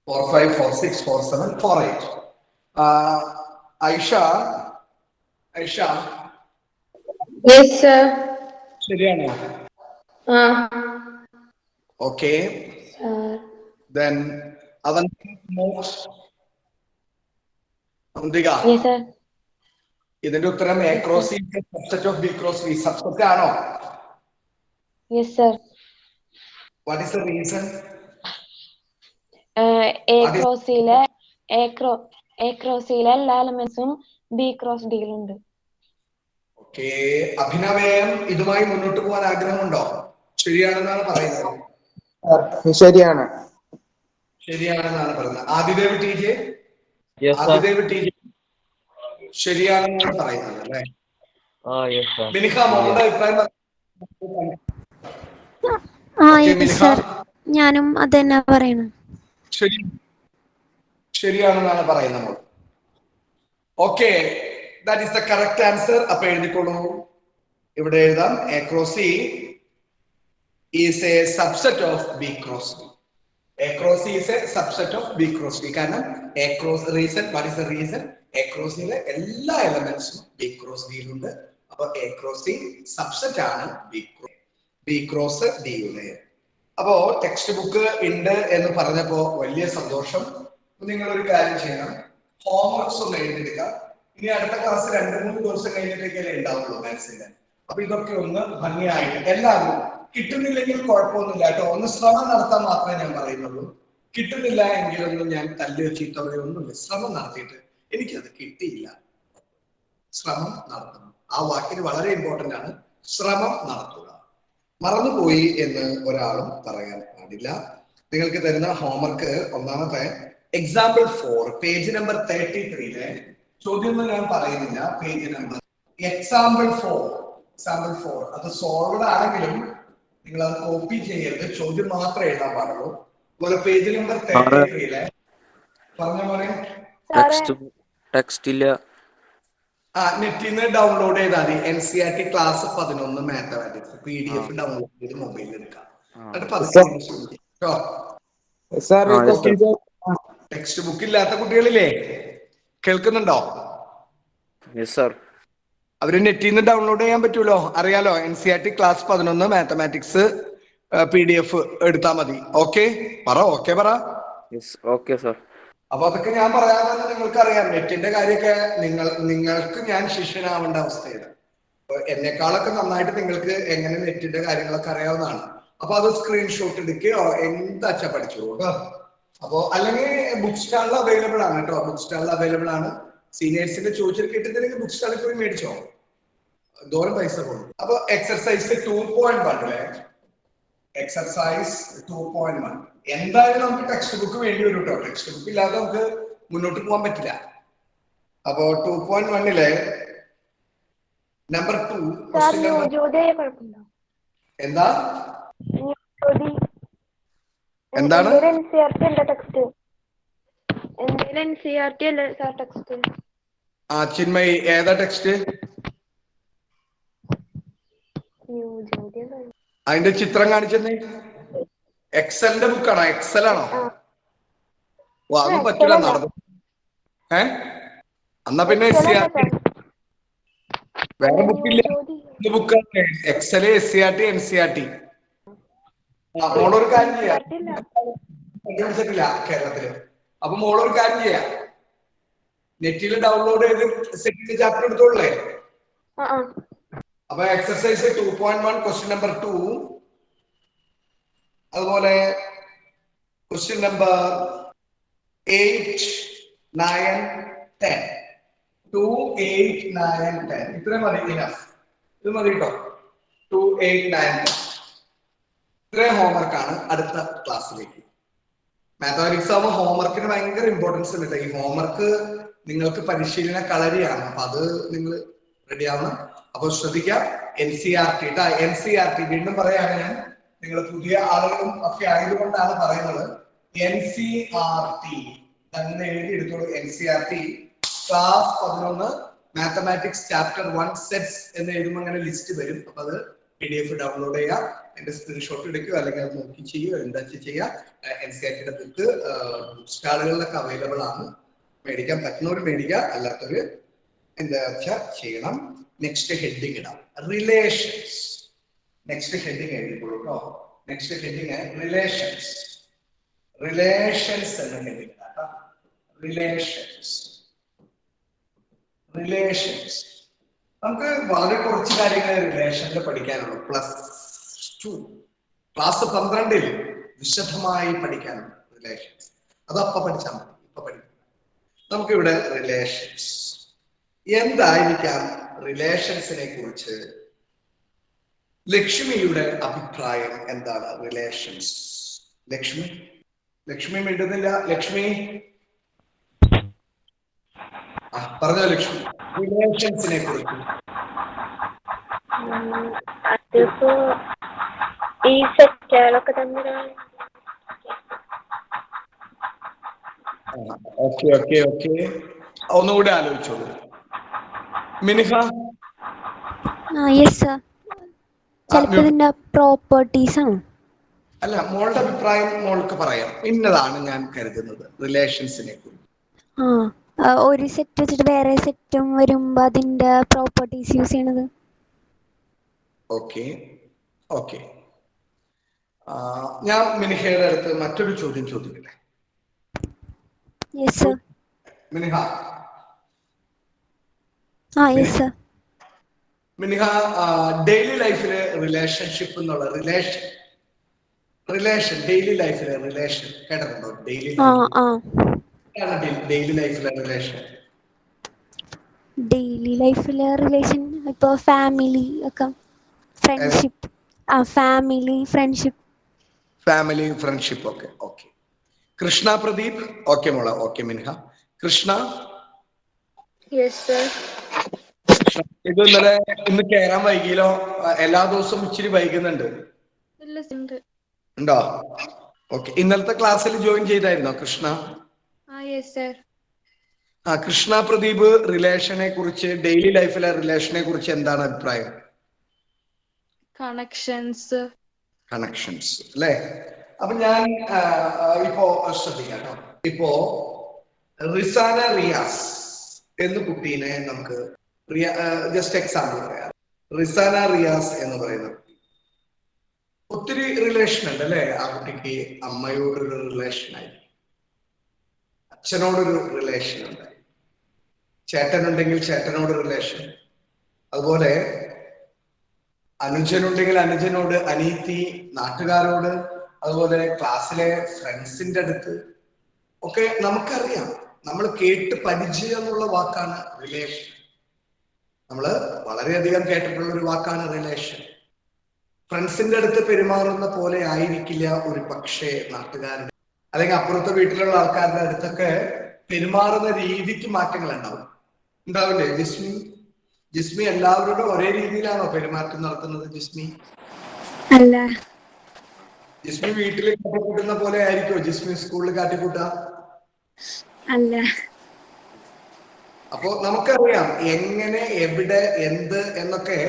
45 46 47 48. ഐഷ ശരിയാണോ? ഓക്കെ. Then അവന്തിക, ഇതിന്റെ ഉത്തരം A cross C subset of B cross B subset ആണോ? Yes sir. What is the reason? A ക്രോസിലെ എല്ലാ എലമെന്റ്സും ബി ക്രോസ് ഡിയിലുണ്ട്. ഓക്കെ. അഭിനവയം ഇതുമായി മുന്നോട്ട് പോകാൻ ആഗ്രഹമുണ്ടോ? ശരിയാണെന്നാണ് പറയുന്നത്. ശരിയാണെന്നാണ് പറയുന്നത്. Adidev teacher yes sir. Adidev teacher ശരിയാണെന്നാണ് പറയുന്നത് അല്ലേ? Yes sir. മിനിഹ മോളുടെ അഭിപ്രായം മിനിഹ ഞാനും അത് തന്നെ പറയണം. ശരിയാണെന്നാണ് പറയുന്നത് മോൾ. Okay, that is the correct answer. അപ്പൊ എഴുതിക്കോളൂ. ഇവിടെ എഴുതാം A cross C is a subset of B cross D. A cross C is a subset of B cross D. കാരണം A cross reason, what is the reason? A cross ഡിയിലെ എല്ലാ എലമെന്റ്സും B cross D യിലുണ്ട്. അപ്പൊ A cross C സബ്സെറ്റ് ആണ് B cross D യുടെ. അപ്പോ ടെക്സ്റ്റ് ബുക്ക് ഉണ്ട് എന്ന് പറഞ്ഞപ്പോ വലിയ സന്തോഷം. നിങ്ങൾ ഒരു കാര്യം ചെയ്യണം, ഹോംവർക്സ് ഒന്ന് എഴുതിയെടുക്കുക. ഇനി അടുത്ത ക്ലാസ് 2-3 ദിവസം കഴിഞ്ഞിട്ടേക്കല്ലേ ഉണ്ടാവുള്ളൂ മാത്സിന്റെ. അപ്പൊ ഇതൊക്കെ ഒന്ന് ഭംഗിയായിട്ട് എല്ലാവരും കിട്ടുന്നില്ലെങ്കിൽ കുഴപ്പമൊന്നുമില്ല കേട്ടോ. ഒന്ന് ശ്രമം നടത്താൻ മാത്രമേ ഞാൻ പറയുന്നുള്ളൂ. കിട്ടുന്നില്ല എങ്കിലൊന്നും ഞാൻ തല്ല് ചീത്തവരെയൊന്നുമില്ല. ശ്രമം നടത്തിയിട്ട് എനിക്കത് കിട്ടിയില്ല, ശ്രമം നടത്തണം. ആ വാക്കിന് വളരെ ഇമ്പോർട്ടന്റ് ആണ്. ശ്രമം നടത്തുക. മറന്നുപോയി എന്ന് ഒരാളും പറയാൻ പാടില്ല. നിങ്ങൾക്ക് തരുന്ന ഹോംവർക്ക് ഒന്നാമത്തെ എക്സാമ്പിൾ 4 പേജ് നമ്പർ 33 ചോദ്യമൊന്നും ഞാൻ പറയുന്നില്ല. പേജ് നമ്പർ എക്സാമ്പിൾ 4 അത് സോൾവഡ് ആണെങ്കിലും നിങ്ങൾ അത് കോപ്പി ചെയ്യരുത്, ചോദ്യം മാത്രമേ എഴുതാൻ പാടുള്ളൂ. അതുപോലെ പേജ് നമ്പർ 33 പറഞ്ഞ പോലെ ടെക്സ്റ്റ് ഇല്ല. നെറ്റിൽ നിന്ന് ഡൗൺലോഡ് ചെയ്താൽ മതി. NCERT class 11 mathematics PDF download ചെയ്ത് മൊബൈലിൽ എടുക്കാം. ടെക്സ്റ്റ് ബുക്ക് ഇല്ലാത്ത കുട്ടികളില്ലേ, കേൾക്കുന്നുണ്ടോ? അവര് നെറ്റിൽ നിന്ന് ഡൗൺലോഡ് ചെയ്യാൻ പറ്റൂലോ, അറിയാലോ. NCERT ക്ലാസ് 11 മാത്തമാറ്റിക്സ് PDF എടുത്താൽ മതി. ഓക്കെ പറ, ഓക്കെ പറ. Okay sir. അപ്പൊ അതൊക്കെ ഞാൻ പറയാമെന്ന് നിങ്ങൾക്ക് അറിയാം. നെറ്റിന്റെ കാര്യമൊക്കെ നിങ്ങൾക്ക് ഞാൻ ശിഷ്യനാവേണ്ട അവസ്ഥയാണ്. അപ്പൊ എന്നെക്കാളൊക്കെ നന്നായിട്ട് നിങ്ങൾക്ക് എങ്ങനെ നെറ്റിന്റെ കാര്യങ്ങളൊക്കെ അറിയാവുന്നതാണ്. അപ്പൊ അത് സ്ക്രീൻഷോട്ട് എടുക്കുകയോ എന്താച്ചാ പഠിച്ചോളൂ കേട്ടോ. അപ്പോ അല്ലെങ്കിൽ ബുക്ക് സ്റ്റാളിൽ അവൈലബിൾ ആണ് കേട്ടോ. ബുക്ക് സ്റ്റാളിൽ അവൈലബിൾ ആണ്. സീനിയേഴ്സിന്റെ ചോദിച്ചിട്ട് കിട്ടുന്നില്ലെങ്കിൽ ബുക്ക് സ്റ്റാളിൽ പോയി മേടിച്ചോ, ദൂരം പൈസ പോകും. അപ്പൊ എക്സർസൈസ് 2.1 എക്സർസൈസ് 2.1 എന്തായാലും നമുക്ക് ടെക്സ്റ്റ് ബുക്ക് വേണ്ടി വരും കേട്ടോ. ടെക്സ്റ്റ് ബുക്ക് ഇല്ലാതെ നമുക്ക് മുന്നോട്ട് പോകാൻ പറ്റില്ല. അപ്പോ 2.1 നമ്പർ 2 എന്താ എന്താണ് ചിന്മയി ഏതാ ടെക്സ്റ്റ്? അതിന്റെ ചിത്രം കാണിച്ചെന്നേ. എക്സലിന്റെ ബുക്കാണോ? എക്സൽ ആണോ? അതൊന്നും പറ്റില്ല, നടന്നു. എന്നാ പിന്നെ വേറെ ബുക്കില്ല. ബുക്കാണ് എക്സല്, SCERT, NCERT. മോളൊരു കാര്യം ചെയ്യാം, കേരളത്തില്. അപ്പൊ മോളൊരു കാര്യം ചെയ്യാം, നെറ്റിൽ ഡൗൺലോഡ് ചെയ്ത് സെക്കൻഡ് ചാപ്റ്റർ എടുത്തോളേ. അപ്പൊ എക്സർസൈസ് 2.1 ക്വസ്റ്റ്യൻ നമ്പർ 2, അതുപോലെ ക്വസ്റ്റ്യൻ നമ്പർ 8, 9, 10. 2, 8, 9, 10 ഇത്രയും മതി. ഇത് മതി കേട്ടോ. 2, 8, 9, 10 ഇത്രയും ഹോംവർക്ക് ആണ്. അടുത്ത ക്ലാസ്സിലേക്ക് മാത്തമാറ്റിക്സ് ആവുമ്പോൾ ഹോംവർക്കിന് ഭയങ്കര ഇമ്പോർട്ടൻസ് ഉണ്ട്. ഈ ഹോംവർക്ക് നിങ്ങൾക്ക് പരിശീലന കളരിയാണ്. അപ്പൊ അത് നിങ്ങൾ റെഡി ആവണം. അപ്പൊ ശ്രദ്ധിക്കാം. NCERT വീണ്ടും പറയാണ് ഞാൻ, നിങ്ങൾ പുതിയ ആളുകളും ഒക്കെ ആയതുകൊണ്ടാണ് പറയുന്നത്. NCERT തന്നെ എഴുതി എടുത്തോളൂ. NCERT class 11 mathematics chapter 1 sets എന്ന് എഴുതുമ്പോൾ അങ്ങനെ ലിസ്റ്റ് വരും. അപ്പൊ അത് PDF ഡൗൺലോഡ് ചെയ്യുക, എന്റെ സ്ക്രീൻഷോട്ട് എടുക്കുക, അല്ലെങ്കിൽ അത് നോക്കി ചെയ്യുക, എന്താ ചെയ്യുക. NCERTയുടെ ബുക്ക് ബുക്ക് സ്റ്റാളുകളിലൊക്കെ അവൈലബിൾ ആണ്. മേടിക്കാൻ പറ്റുന്നവർ മേടിക്കുക, അല്ലാത്തവര് എന്താ വെച്ചാൽ ചെയ്യണം. നെക്സ്റ്റ് ഹെഡിങ് ഇടാം, റിലേഷൻസ്. നെക്സ്റ്റ് ഹെഡിങ് എഴുതിക്കോളൂ കേട്ടോ. നെക്സ്റ്റ് ഹെഡിങ് റിലേഷൻസ് എന്ന ഹെഡിങ് ഇടാം. റിലേഷൻസ് നമുക്ക് വളരെ കുറച്ച് കാര്യങ്ങൾ റിലേഷനിൽ പഠിക്കാനുള്ളൂ. +2 ക്ലാസ് 12 വിശദമായി പഠിക്കാനുണ്ട് റിലേഷൻസ്. അതപ്പ പഠിച്ചാൽ മതി, ഇപ്പൊ പഠിക്കാം. നമുക്കിവിടെ റിലേഷൻസ് എന്തായിരിക്കാം? റിലേഷൻസിനെ കുറിച്ച് ലക്ഷ്മിയുടെ അഭിപ്രായം എന്താണ്? റിലേഷൻസ്. ലക്ഷ്മി മിണ്ടുന്നില്ല. ലക്ഷ്മി പറഞ്ഞോ ലക്ഷ്മി. റിലേഷൻസിനെ കുറിച്ച്. അതിപ്പോ ഈ സെറ്റുകളൊക്കെ തമ്മിലാണ്. ഓക്കെ ഓക്കെ ഓക്കെ, ഒന്നുകൂടെ ആലോചിച്ചോളൂ. മിനിഹ. Yes sir. ചിലപ്പോ ഇതിന്റെ പ്രോപ്പർട്ടീസ് ആണ്. അല്ല, മോളുടെ അഭിപ്രായം മോൾക്ക് പറയാം. ഇന്നതാണ് ഞാൻ കരുതുന്നത് റിലേഷൻസിനെ കുറിച്ച്. ഒരു സെറ്റ് വെച്ചിട്ട് വേറെ സെറ്റും വരുമ്പോ അതിന്റെ പ്രോപ്പർട്ടീസ് യൂസ് ചെയ്യണത്. ഓക്കെ ഓക്കെ, ഞാൻ മിനിഹയുടെ അടുത്ത് മറ്റൊരു ചോദ്യം ചോദിക്കട്ടെ. Yes sir. Miniha. Yes sir. Miniha, daily ലൈഫില് റിലേഷൻഷിപ്പ് എന്നുള്ള റിലേഷൻ ഡെയിലി ലൈഫിലെ റിലേഷൻ കേട്ടിട്ടുണ്ടോ? ഡെയിലി ഡെയിലി ലൈഫിലെ റിലേഷൻ. ഡെയിലി ലൈഫിലെ റിലേഷൻ ഇപ്പൊ ഫാമിലി ഒക്കെ, friendship. Family friendship okay okay. Krishna Pradeep. Okay മോളെ. ഓക്കെ മിൻഹ. കൃഷ്ണ. ഇത് ഇന്ന് കേറാൻ വൈകിയല്ലോ? എല്ലാ ദിവസവും ഇച്ചിരി വൈകുന്നുണ്ട്. ഉണ്ടോ? ഓക്കെ. ഇന്നലത്തെ ക്ലാസ്സിൽ ജോയിൻ ചെയ്തായിരുന്നോ കൃഷ്ണ? കൃഷ്ണ പ്രദീപ്, റിലേഷനെ കുറിച്ച്, ഡെയിലി ലൈഫിലെ റിലേഷനെ കുറിച്ച് എന്താണ് അഭിപ്രായം? കണക്ഷൻസ് അല്ലേ? അപ്പൊ ഞാൻ ഇപ്പോ ശ്രദ്ധിക്കാം. ഇപ്പോ റിസാന റിയാസ് എന്ന കുട്ടീനെ നമുക്ക് ജസ്റ്റ് എക്സാമ്പിൾ പറയാം. റിസാന റിയാസ് എന്ന് പറയുന്നത് ഒത്തിരി റിലേഷൻ ഉണ്ട് അല്ലെ? ആ കുട്ടിക്ക് അമ്മയോടൊരു റിലേഷനായി, അച്ഛനോടൊരു റിലേഷൻ ഉണ്ട്, ചേട്ടനുണ്ടെങ്കിൽ ചേട്ടനോട് റിലേഷൻ, അതുപോലെ അനുജനുണ്ടെങ്കിൽ അനുജനോട്, അനീതി, നാട്ടുകാരോട്, അതുപോലെ ക്ലാസ്സിലെ ഫ്രണ്ട്സിന്റെ അടുത്ത് ഒക്കെ. നമുക്കറിയാം, നമ്മൾ കേട്ട് പരിചയം എന്നുള്ള വാക്കാണ് റിലേഷൻ. നമ്മൾ വളരെയധികം കേട്ടിട്ടുള്ള ഒരു വാക്കാണ് റിലേഷൻ. ഫ്രണ്ട്സിന്റെ അടുത്ത് പെരുമാറുന്ന പോലെ ആയിരിക്കില്ല ഒരു പക്ഷേ നാട്ടുകാരുടെ അല്ലെങ്കിൽ അപ്പുറത്തെ വീട്ടിലുള്ള ആൾക്കാരുടെ അടുത്തൊക്കെ പെരുമാറുന്ന രീതിക്ക് മാറ്റങ്ങൾ ഉണ്ടാവില്ലേ ജിസ്മി എല്ലാവരോടും ഒരേ രീതിയിലാണോ പെരുമാറ്റം നടത്തുന്നത്? അല്ല. ജിസ്മി വീട്ടിൽ കാട്ടിക്കൂട്ടുന്ന പോലെ ആയിരിക്കോ ജിസ്മി സ്കൂളിൽ കാട്ടിക്കൂട്ടുക? അല്ല. അപ്പോ നമുക്കറിയാം എങ്ങനെ, എവിടെ, എന്ത് എന്നൊക്കെ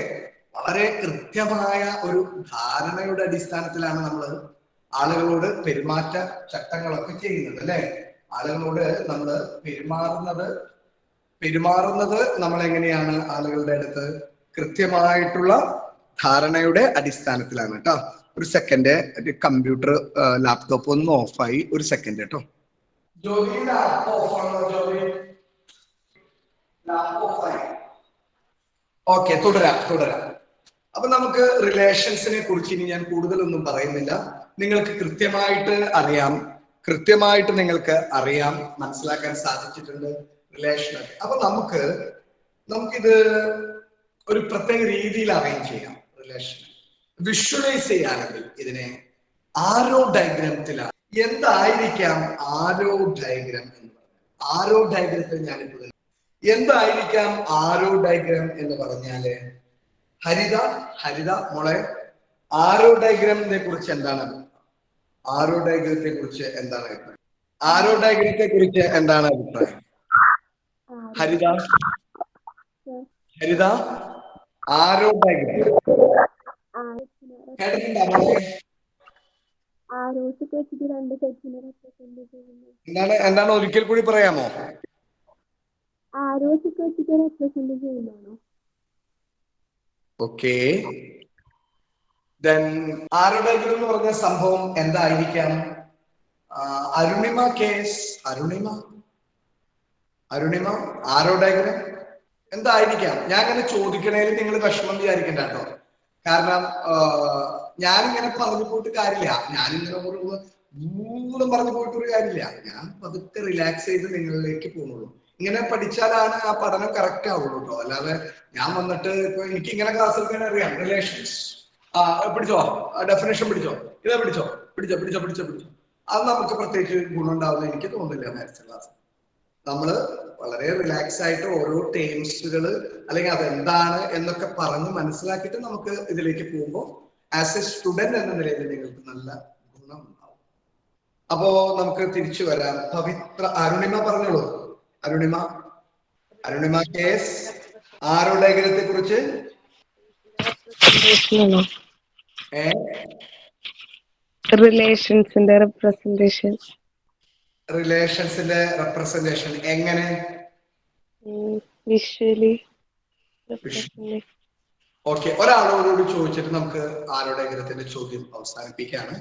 വളരെ കൃത്യമായ ഒരു ധാരണയുടെ അടിസ്ഥാനത്തിലാണ് നമ്മൾ ആളുകളോട് പെരുമാറ്റ ചട്ടങ്ങളൊക്കെ ചെയ്യുന്നത് അല്ലെ? ആളുകളോട് നമ്മൾ പെരുമാറുന്നത് നമ്മൾ എങ്ങനെയാണ്? ആളുകളുടെ അടുത്ത് കൃത്യമായിട്ടുള്ള ധാരണയുടെ അടിസ്ഥാനത്തിലാണ് കേട്ടോ. ഒരു സെക്കൻഡ്, കമ്പ്യൂട്ടർ ലാപ്ടോപ്പ് ഒന്ന് ഓഫായി. ഒരു സെക്കൻഡ് കേട്ടോ. ഓക്കെ, തുടരാം. അപ്പൊ നമുക്ക് റിലേഷൻസിനെ കുറിച്ച് ഇനി ഞാൻ കൂടുതലൊന്നും പറയുന്നില്ല. നിങ്ങൾക്ക് കൃത്യമായിട്ട് മനസ്സിലാക്കാൻ സാധിച്ചിട്ടുണ്ട് റിലേഷൻ. അപ്പൊ നമുക്കിത് ഒരു പ്രത്യേക രീതിയിൽ അറേഞ്ച് ചെയ്യാം. റിലേഷൻ വിഷ്വലൈസ് ചെയ്യാണെങ്കിൽ ഇതിനെ ആരോ ഡയഗ്രത്തിലാണ്. എന്തായിരിക്കാം ആരോ ഡയഗ്രം എന്ന് പറഞ്ഞാൽ? ആരോ ഡയഗ്രത്തിൽ ഞാനിപ്പോൾ എന്തായിരിക്കാം ആരോ ഡയഗ്രം എന്ന് പറഞ്ഞാല്? ഹരിത മോളെ, ആരോ ഡയഗ്രമിനെ കുറിച്ച് എന്താണ് അഭിപ്രായം? ആരോ ഡയഗ്രത്തെ കുറിച്ച് എന്താണ് അഭിപ്രായം? ഹരിത ആരോ ഡയഗ്രം കേട്ടിട്ടുണ്ടോ? എന്താണ് ഒരിക്കൽ കൂടി പറയാമോ? ഓക്കെ. ആരോ ഡയഗ്രം എന്ന് പറഞ്ഞ സംഭവം എന്തായിരിക്കാം? അരുണിമ കേസ്, അരുണിമ ആരോ ഡയഗ്രം എന്തായിരിക്കാം? ഞാൻ അങ്ങനെ ചോദിക്കണേൽ നിങ്ങൾ വിഷമം വിചാരിക്കണ്ട കേട്ടോ. കാരണം ഞാനിങ്ങനെ പറഞ്ഞു പോയിട്ട് കാര്യമില്ല. ഞാനിങ്ങനെ പറഞ്ഞു പോയിട്ടൊരു കാര്യമില്ല. ഞാൻ പതുക്കെ റിലാക്സ് ചെയ്ത് നിങ്ങളിലേക്ക് പോകുന്നുള്ളൂ. ഇങ്ങനെ പഠിച്ചാലാണ് ആ പഠനം കറക്റ്റ് ആവുള്ളൂ കേട്ടോ. അല്ലാതെ ഞാൻ വന്നിട്ട് ഇപ്പൊ എനിക്ക് ഇങ്ങനെ ക്ലാസ് എടുക്കാൻ അറിയാം. റിലേഷൻസ് പിടിച്ചോ, ഡെഫിനേഷൻ പിടിച്ചോ, ഇതാ പിടിച്ചോ. അത് നമുക്ക് പ്രത്യേകിച്ച് ഗുണം ഉണ്ടാവുന്ന എനിക്ക് തോന്നുന്നില്ല മാത്സ് ക്ലാസ്. നമ്മൾ വളരെ റിലാക്സ് ആയിട്ട് ഓരോ ടേംസുകൾ അല്ലെങ്കിൽ അതെന്താണ് എന്നൊക്കെ പറഞ്ഞ് മനസ്സിലാക്കിയിട്ട് നമുക്ക് ഇതിലേക്ക് പോകുമ്പോൾ ആസ് എ സ്റ്റുഡന്റ് എന്ന നിലയിൽ നിങ്ങൾക്ക് നല്ല ഗുണം ഉണ്ടാവും. അപ്പോ നമുക്ക് തിരിച്ചു വരാം. പവിത്ര അരുണിമ പറഞ്ഞോളൂ. അരുണിമ കേസ് ആരോ ഡയഗ്രത്തെ കുറിച്ച് റിലേഷൻസിന്റെ റെപ്രസെന്റേഷൻ എങ്ങനെ? വിഷ്വലി. ഓക്കെ, ഒരാളോട് ചോദിച്ചിട്ട് നമുക്ക് ആരോ ഡയഗ്രത്തിന്റെ ചോദ്യം അവസാനിപ്പിക്കുകയാണ്.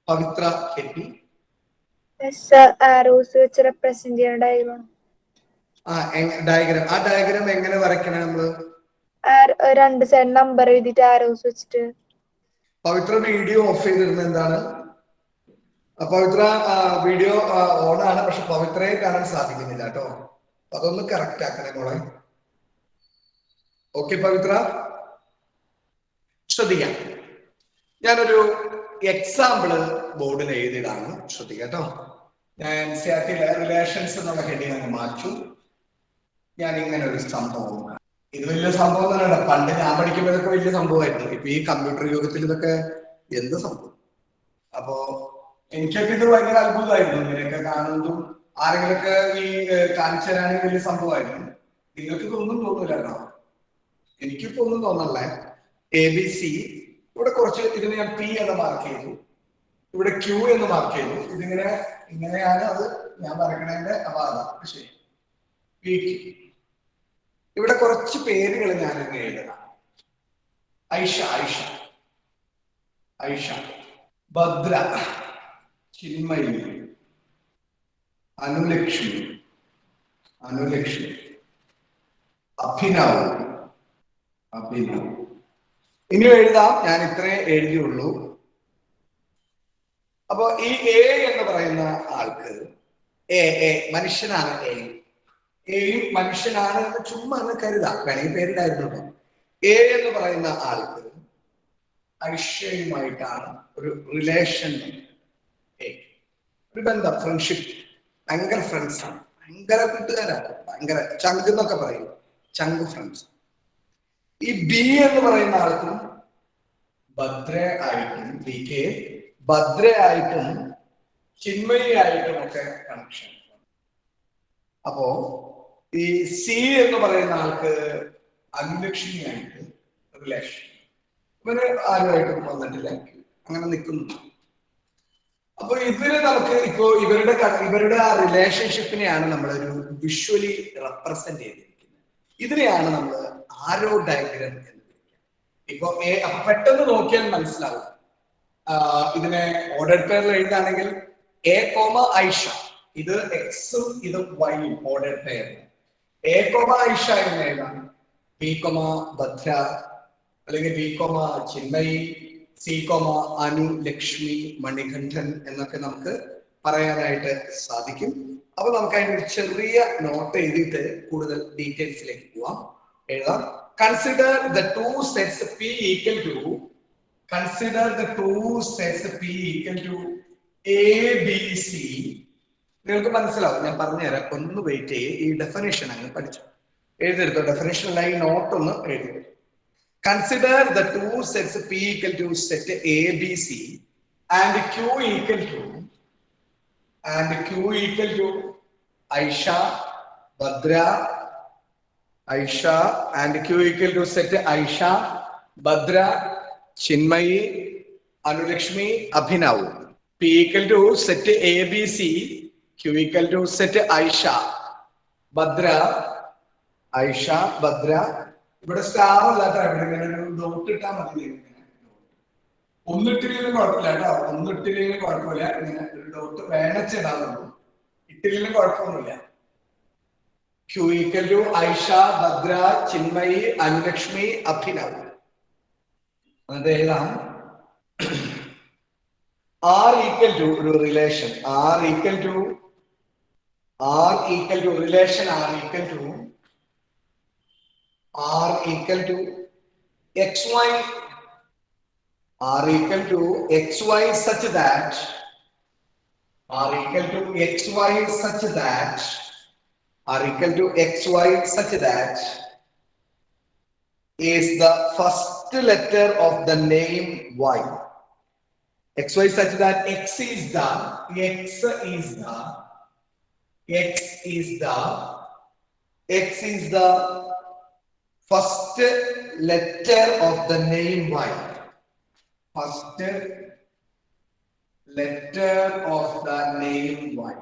പവിത്ര കെട്ടി. ആരോസ് വെച്ച് റെപ്രസെന്റ് ചെയ്യുന്ന ഡയഗ്രാം. ഡയഗ്രാം. ആ ഡയഗ്രാം എങ്ങനെ വരയ്ക്കണേ നമ്മള്? രണ്ട് സൈഡ് നമ്പർ എഴുതിട്ട് ആരോസ് വെച്ചിട്ട്. പവിത്ര വീഡിയോ ഓഫ് ചെയ്തിരുന്നത് എന്താണ്? പവിത്ര വീഡിയോ ഓൺ ആണ്, പക്ഷെ പവിത്രയെ കാണാൻ സാധിക്കുന്നില്ല കേട്ടോ. അതൊന്ന് കറക്റ്റ് ആക്കണേ മോളെ. ഓക്കെ പവിത്ര, ശ്രദ്ധിക്കാം. ഞാനൊരു എക്സാമ്പിള് ബോർഡിൽ എഴുതിയതാണ്, ശ്രദ്ധിക്കാം കേട്ടോ. ഞാൻ റിലേഷൻസ് എന്നുള്ള ഹെഡിങ് അങ്ങ് മാറ്റു. ഞാൻ ഇങ്ങനെ ഒരു സംഭവം, ഇത് വലിയ സംഭവം തന്നെയാണ്. പണ്ട് ഞാൻ പഠിക്കുമ്പോഴൊക്കെ വലിയ സംഭവമായിരുന്നു. ഇപ്പൊ ഈ കമ്പ്യൂട്ടർ യുഗത്തിൽ ഇതൊക്കെ എന്ത് സംഭവം. അപ്പോ എനിക്കൊക്കെ ഇത് ഭയങ്കര അത്ഭുതമായിരുന്നു. ഇങ്ങനെയൊക്കെ കാണുന്നതും ആരെങ്കിലൊക്കെ ഈ കാണിച്ചു തരാണെങ്കിൽ വലിയ സംഭവമായിരുന്നു. നിങ്ങൾക്ക് ഇതൊന്നും തോന്നില്ല കേട്ടോ. എനിക്കിപ്പോ ഒന്നും തോന്നല്ലേ. ABC ഇവിടെ കുറച്ച് ഇതിന് ഞാൻ P എന്ന് മാർക്ക് ചെയ്തു, ഇവിടെ Q എന്ന് മാർക്ക് ചെയ്തു. ഇങ്ങനെയാണ് അത് ഞാൻ വരക്കണതിന്റെ അപാകത. ശരി, ഇവിടെ കുറച്ച് പേരുകൾ ഞാൻ എഴുതണം. ഐഷ, ഭദ്ര, ചിന്മയി, അനുലക്ഷ്മി, അഭിനവ്. ഇനി എഴുതാം, ഞാൻ ഇത്രേ എഴുതിയുള്ളൂ. അപ്പൊ ഈ A എന്ന് പറയുന്ന ആൾക്ക് മനുഷ്യനാണ്. എയും മനുഷ്യനാണ് എന്ന് ചുമ്മാ എന്ന് കരുതാം, വേണമെങ്കിൽ പേരിടായിരുന്നു. A എന്ന് പറയുന്ന ആൾക്ക് ഐഷയുമായിട്ടാണ് ഒരു റിലേഷൻ, ഒരു ബന്ധം, ഫ്രണ്ട്ഷിപ്പ്. ഭയങ്കര ഫ്രണ്ട്സാണ്, ഭയങ്കര കൂട്ടുകാരാണ്, ഭയങ്കര ചങ്ക് എന്നൊക്കെ പറയും, ചങ്ക് ഫ്രണ്ട്സ്. ഈ B എന്ന് പറയുന്ന ആൾക്കും ഭദ്രയായിട്ടും ചിന്മയായിട്ടും ഒക്കെ കണക്ഷൻ. അപ്പോ ഈ C എന്ന് പറയുന്ന ആൾക്ക് അനുലക്ഷ്മിയായിട്ട് റിലേഷൻ. ഇവര് ആരുമായിട്ടും വന്നിട്ടില്ല, അങ്ങനെ നിൽക്കുന്നു. അപ്പൊ ഇതിന് നമുക്ക് ഇപ്പോ ഇവരുടെ ആ റിലേഷൻഷിപ്പിനെയാണ് നമ്മളൊരു വിഷ്വലി റെപ്രസെന്റ് ചെയ്തിരിക്കുന്നത്. ഇതിനെയാണ് നമ്മൾ ആരോ ഡയഗ്രാം എന്ന് വിളിക്കുക. ഇപ്പൊ പെട്ടെന്ന് നോക്കിയാൽ മനസ്സിലാവും. ഇതിനെ ഓർഡർ പേരിൽ എഴുതാണെങ്കിൽ A, ഐഷ, ഇത് എക്സും ഇത് വൈയും ഓർഡർ പെയർ. A, ഐഷ എന്ന് എഴുതാം. B, ഭദ്ര, അല്ലെങ്കിൽ B, ചിന്മയി, C, അനു, ലക്ഷ്മി, മണികണ്ഠൻ എന്നൊക്കെ നമുക്ക് പറയാനായിട്ട് സാധിക്കും. അപ്പൊ നമുക്ക് അതിനൊരു ചെറിയ നോട്ട് എഴുതിയിട്ട് കൂടുതൽ ഡീറ്റെയിൽസിലേക്ക് പോവാം. എഴുതാം. Consider the two sets P equal to ABC. നിങ്ങൾക്ക് മനസ്സിലാവും, ഞാൻ പറഞ്ഞുതരാം, ഒന്ന് വെയിറ്റ് ചെയ്യേ. ഈ ഡെഫിനേഷൻ അങ്ങ് പഠിച്ചു എഴുതിയെടുത്തോ. ഡെഫിനേഷനിലായി നോട്ട് ഒന്ന് എഴുതി. Consider the two sets P equal to set ABC and Q equal to Aisha, Bhadra, and Q equal to set Aisha, Bhadra, Chinmayi, Anulakshmi, Abhinav. P equal to set ABC, Q equal to set Aisha, Bhadra, ഇവിടെ സ്റ്റാർ അല്ലാത്ത ഇവിടെ ഇങ്ങനെ ഒരു ഡോട്ട് ഇട്ടാൽ മതി. ഒന്നിട്ടില്ലെങ്കിലും കുഴപ്പമില്ല കേട്ടോ, ഒന്നിട്ടില്ലെങ്കിലും കുഴപ്പമില്ല. ഇങ്ങനെ ഒരു ഡോട്ട് വേണച്ചിടാന്നുള്ളൂ, ഇട്ടില്ലെങ്കിലും കുഴപ്പമൊന്നുമില്ല. Q equal to Aisha, Bhadra, Chinmayi, Anulakshmi, Abhinav. അത് എഴുതാം. R equal to ഒരു relation, R equal to relation, R equal to XY, R equal to XY such that are equal to xy such that is the first letter of the name y. xy such that x is the first letter of the name y. First letter of the name y.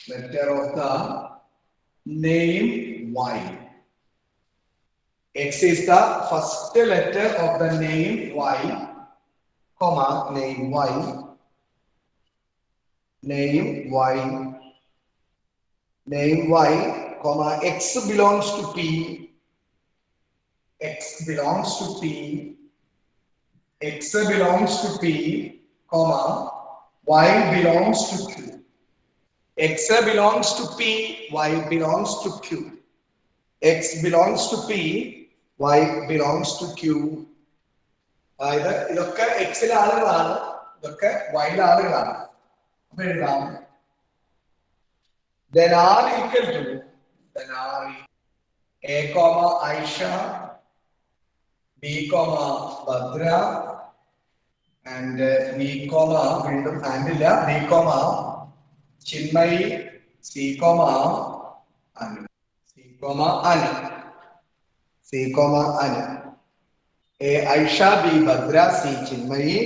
Letter of the name y. X is the first letter of the name y, comma, name y, comma, x belongs to p, x belongs to p, comma, y belongs to q. X belongs to p, y belongs to q. X belongs to p, y belongs to q. അതായത് ഇതൊക്കെ എക്സിലെ ആളുകളാണ്, ഇതൊക്കെ വൈയിലെ ആളുകളാണ്. അപ്പൊ എഴുതാം then r equal to a comma Aisha, b comma Badra, and b comma വീണ്ടും ആൻഡില്ല, b comma Chinmayi, c comma Anu, a Aisha, b Badra, c Chinmayi,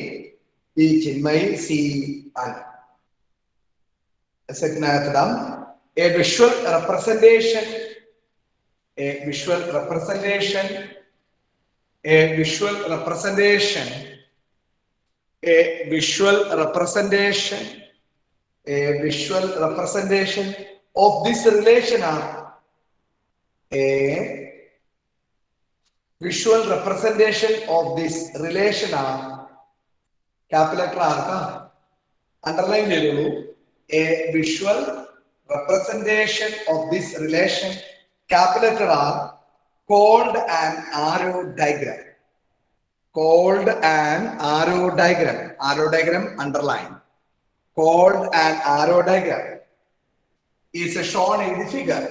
c Anu. Second ayatam, a visual representation of this relation are capital letter R ka underline cheyulu. A visual representation of this relation, capital letter R, called an arrow diagram. Arrow diagram underline. Called an arrow diagram is shown in the figure.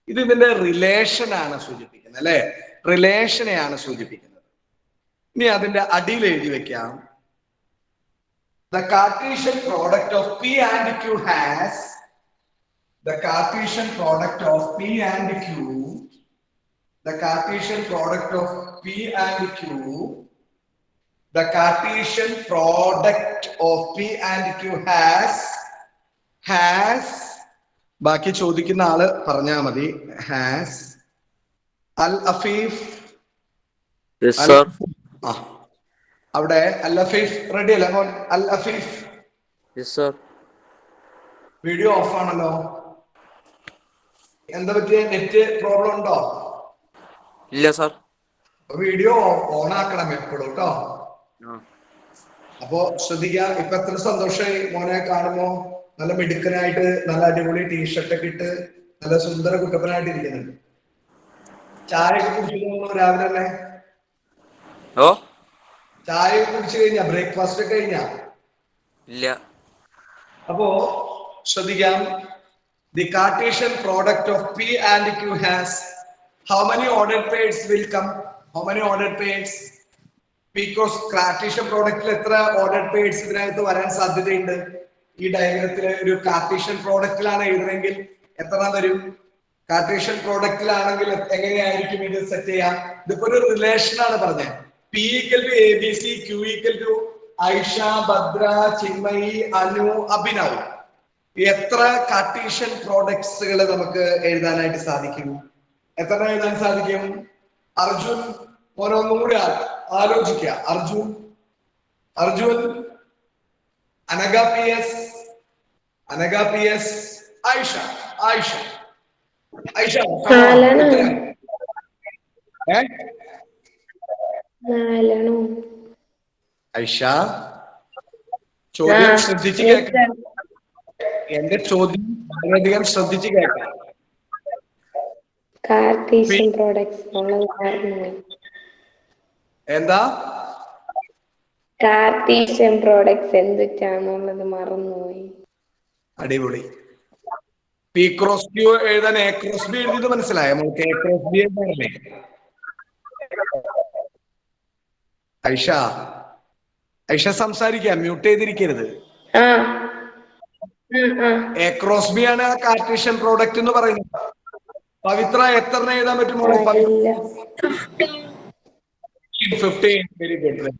ഇത് ഇതിന്റെ റിലേഷൻ ആണ് സൂചിപ്പിക്കുന്നത്, അല്ലെ? റിലേഷനെയാണ് സൂചിപ്പിക്കുന്നത്. ഇനി അതിന്റെ അടിയിൽ എഴുതി വെക്കാം, the Cartesian product of p and q has the Cartesian product of p and q has ബാക്കി ചോദിക്കുന്ന ആള് പറഞ്ഞാ മതി. has Al Afeef. Yes, sir. അവിടെ അൽ അഫീഫ് റെഡി അല്ലേ മോൻ? Al Afeef, Yes, sir. Video off ആണല്ലോ. എന്താ പറ്റിയ? നെറ്റ് പ്രോബ്ലം ഉണ്ടോ? ഇല്ല സർ. വീഡിയോ ഓൺ ആക്കണം എപ്പോഴും കേട്ടോ. അപ്പോ ശ്രദ്ധിക്കുക. ഇപ്പൊ എത്ര സന്തോഷമായി മോനെ കാണുമ്പോ. നല്ല മിടുക്കനായിട്ട്, നല്ല അടിപൊളി ടീഷർട്ട് ഒക്കെ ഇട്ട് നല്ല സുന്ദര കുട്ടപ്പനായിട്ട് ഇരിക്കുന്നുണ്ട്. ചായ ഒക്കെ കുടിച്ചു രാവിലെ തന്നെ? ചായ കുടിച്ചു കഴിഞ്ഞാ? ബ്രേക്ക്ഫാസ്റ്റ് ഒക്കെ കഴിഞ്ഞാ? ഇല്ല. അപ്പോ ശ്രദ്ധിക്കാം. The Cartesian product of P and Q has how many ordered pairs will come? How many ordered pairs? Because Cartesian product എത്ര ordered pairs ഇതിനകത്ത് വരാൻ സാധ്യതയുണ്ട്? ഈ ഡയഗ്രത്തിലെ ഒരു കാർട്ടീഷ്യൻ പ്രോഡക്റ്റിലാണ് എഴുതുന്നെങ്കിൽ എത്ര വരും? കാർട്ടീഷ്യൻ പ്രോഡക്റ്റിലാണെങ്കിൽ എങ്ങനെയായിരിക്കും ഇത് സെറ്റ് ചെയ്യാം? ഇതിപ്പോ ഒരു റിലേഷൻ ആണ് പറഞ്ഞത്. P equal to ABC, Q equal to Aisha, Bhadra, Chinmayi, Anu, Abhinav. എത്ര കാർട്ടീഷ്യൻ പ്രോഡക്ട്സുകൾ നമുക്ക് എഴുതാനായിട്ട് സാധിക്കും? എത്ര എഴുതാൻ സാധിക്കും? അർജുൻ ഓരോന്നുകൂടി ആലോചിക്കുക. Arjun, Anagha P S, Aisha. ഐഷ, ചോദ്യം ശ്രദ്ധിച്ച് കേൾക്കാം. എന്റെ ചോദ്യം വളരെയധികം ശ്രദ്ധിച്ച് കേൾക്കാം. കാർട്ടീഷ്യൻ പ്രോഡക്ട്സ് എന്താ? കാർട്ടീഷ്യൻ പ്രോഡക്ട്സ് എന്തൊക്കെയാന്നുള്ളത് മറന്നുപോയി. അടിപൊളി. പി ക്രോസ് ക്യൂ എഴുതാൻ എ ക്രോസ് ബി എഴുതിയത് മനസ്സിലായോ? നമുക്ക് എ ക്രോസ് ബി എഴുതാനല്ലേ? ഐഷ ഐഷ സംസാരിക്കാം, മ്യൂട്ട് ചെയ്തിരിക്കരുത്. എ ക്രോസ് ബി ആണ് കാർട്ടീഷ്യൻ പ്രോഡക്റ്റ് എന്ന് പറയുന്നത്. പവിത്ര എത്ര എഴുതാൻ പറ്റുമോ? 15. Very good.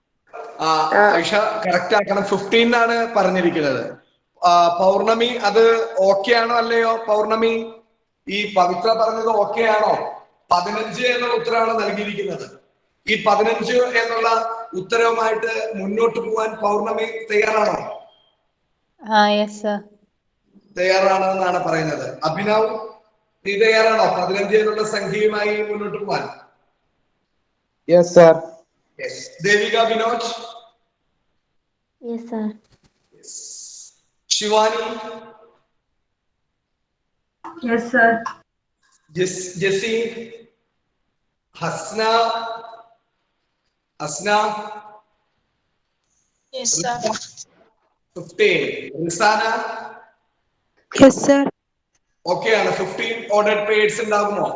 ഐഷ കറക്റ്റ് ആക്കണം. 15 ആണ് പറഞ്ഞിരിക്കുന്നത്. പൗർണമി അത് ഓക്കെ ആണോ അല്ലയോ? പൗർണമി ഈ പവിത്ര പറഞ്ഞത് ഓക്കെ ആണോ? 15 എന്നുള്ള ഉത്തരവാണ് നൽകിയിരിക്കുന്നത്. ഈ 15 എന്നുള്ള ഉത്തരവുമായിട്ട് മുന്നോട്ട് പോകാൻ പൗർണമി തയ്യാറാണോ? തയ്യാറാണെന്നാണ് പറയുന്നത്. അഭിനവ് നീ തയ്യാറാണോ 15 എന്നുള്ള സംഖ്യയുമായി മുന്നോട്ട് പോകാൻ? Yes sir. Devika Vinod? Yes sir. Shivani? Yes, sir. Jessy? Hasna? Yes, sir. 15. Rizana? Yes sir. Okay ആണ്. 15 ഓർഡേഡ് പേഴ്സ് ഉണ്ടാകുമോ?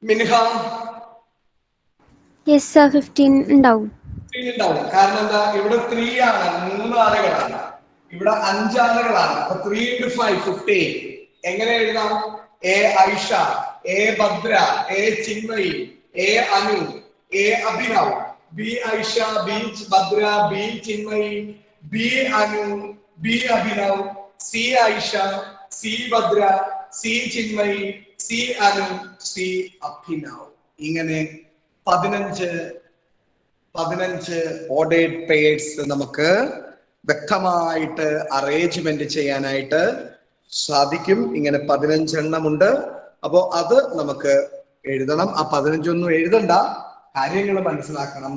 മിൻഹ? യെസ് സർ, 15 ഉണ്ടാവും. 15 ഉണ്ടാവും. കാരണം എന്താ? ഇവിടെ 3 ആണ്, 3 ആളുകളാണ്. ഇവിടെ 5 ആളുകളാണ്. അപ്പൊ 3 into 5 15. എങ്ങനെ എഴുതാം? A Aisha, A Bhadra, A Chinmayi, A Anu, A Abhinav, B Aisha, B Bhadra, B Chinmayi, B Anu, B Abhinav, C Aisha, C Bhadra, C Chinmayi, C Anu, C Abhinav. ഇങ്ങനെ 15 ഓർഡേഡ് പേഴ്സ് നമുക്ക് വ്യക്തമായിട്ട് അറേഞ്ച്മെന്റ് ചെയ്യാനായിട്ട് സാധിക്കും. ഇങ്ങനെ 15 എണ്ണമുണ്ട്. അപ്പോ അത് നമുക്ക് എഴുതണം. ആ 15 ഒന്നും എഴുതണ്ട, കാര്യങ്ങൾ മനസ്സിലാക്കണം.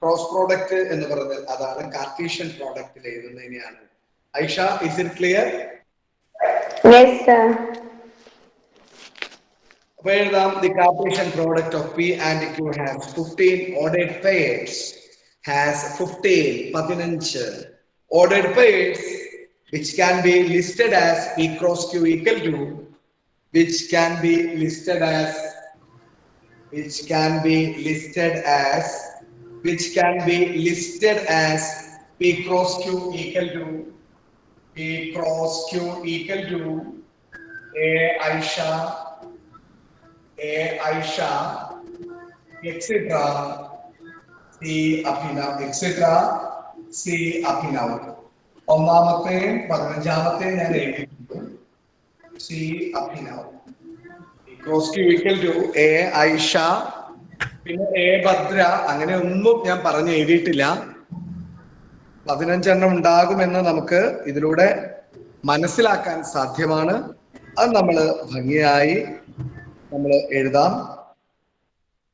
ക്രോസ് പ്രോഡക്റ്റ് എന്ന് പറഞ്ഞാൽ അതാണ് കാർട്ടീഷ്യൻ പ്രോഡക്റ്റിൽ എഴുതുന്നതിനെയാണ്. Aisha, is it clear? Yes, sir. അപ്പൊ എഴുതാം. The Cartesian product of P and Q has 15 ordered pairs. Has 15 ordered pairs which can be listed as P cross Q equal to, which can be listed as P cross Q equal to A Aisha, etc. C Abhinav. ഒന്നാമത്തെയും 15-ാമത്തെയും ഞാൻ എഴുതിയിട്ടുണ്ട്. C Abhinav. Cross q equal to a Aisha, പിന്നെ എ ഭദ്ര, അങ്ങനെ ഒന്നും ഞാൻ പറഞ്ഞ് എഴുതിയിട്ടില്ല. 15 എണ്ണം ഉണ്ടാകുമെന്ന് നമുക്ക് ഇതിലൂടെ മനസ്സിലാക്കാൻ സാധ്യമാണ്. അത് നമ്മൾ ഭംഗിയായി എഴുതാം.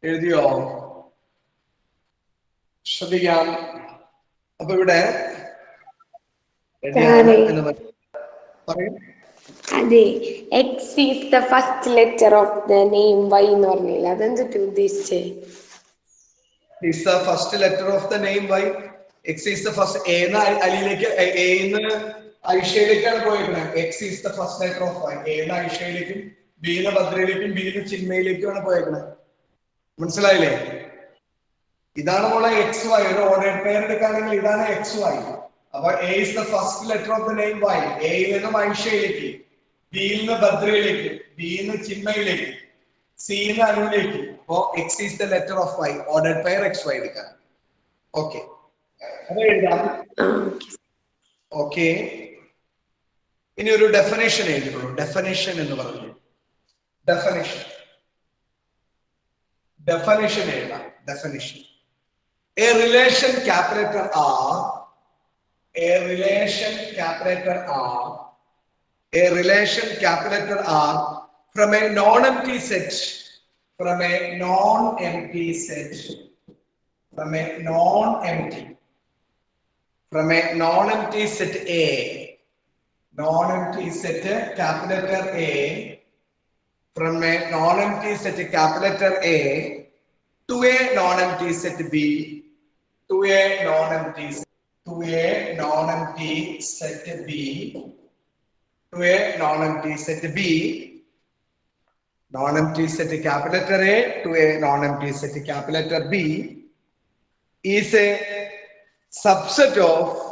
എഴുതിയോ? ശ്രദ്ധിക്കാം. അപ്പൊ ഇവിടെ അതെ, x is the first letter of the name y എന്ന് പറഞ്ഞില്ല, അതെന്തിട്ട് ഉദ്ദേശിച്ചേ? Is the first letter of the name Y. X is the first. A ന്ന് അലിയിലേക്ക്, A ന്ന് ഐഷയിലേക്കാണ് പോയിരിക്കുന്നത്. X is the first letter of Y. A ന്ന് ഐഷയിലേക്കും, B ന്ന് ഭദ്രയിലേക്കും, B ന്ന് ചിന്മയിലേക്കുമാണ് പോയിരിക്കുന്നത്. മനസ്സിലായില്ലേ? ഇതാണ് നമ്മളെ XY. ഒരു ഓർഡേഡ് പെയർ എടുക്കുകയാണെങ്കിൽ ഇതാണ് XY. അപ്പൊ A is the first letter of the name Y. A യിൽ നിന്നും ഐഷയിലേക്ക്, B യിൽ നിന്ന് ഭദ്രയിലേക്ക്, B യിൽ നിന്ന് ചിന്മയിലേക്ക്, C യിൽ നിന്ന് അനുവിലേക്ക്. അപ്പോ X is the letter of Y. Ordered pair XY എടുക്കാം. ഓക്കെ, അത് എഴുതാം. ഓക്കെ, ഇനി ഒരു ഡെഫിനേഷൻ എഴുതിയിട്ടുള്ളൂ. ഡെഫിനേഷൻ എന്ന് പറഞ്ഞു. ഡെഫിനേഷൻ എഴുതാം. Definition. A relation capital R, a relation capital R from a non-empty set, from a non-empty set A, non-empty set capital A, from a non-empty set capital A to a non-empty set B, to a non-empty set. To a non-empty set B. To a non-empty set B. Non-empty set capital letter A to a non-empty set capital letter B is a subset of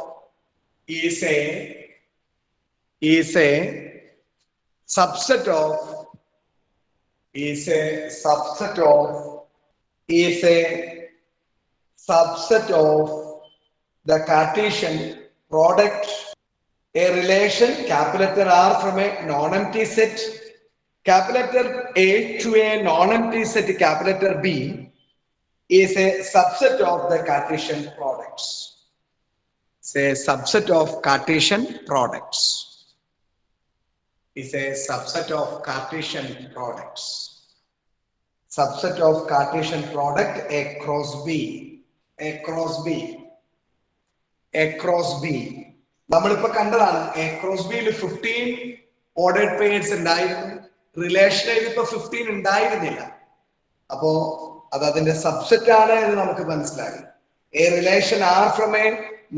subset of the Cartesian product, a relation capital letter R from a non-empty set capital letter A to a non-empty set capital letter B is a subset of the Cartesian products. It's a subset of Cartesian products. Is a subset of Cartesian products. Subset of Cartesian product A cross B. A cross B. A cross B. നമ്മളിപ്പോ കണ്ടതാണ് A cross B യിൽ 15 ordered pairs ഉണ്ടായിരുന്നു. റിലേഷനിൽ ഇപ്പൊ 15 ഉണ്ടായിരുന്നില്ല. അപ്പോ അത് അതിന്റെ സബ്സെറ്റ് ആണ് എന്ന് നമുക്ക് മനസ്സിലായി. A relation R from a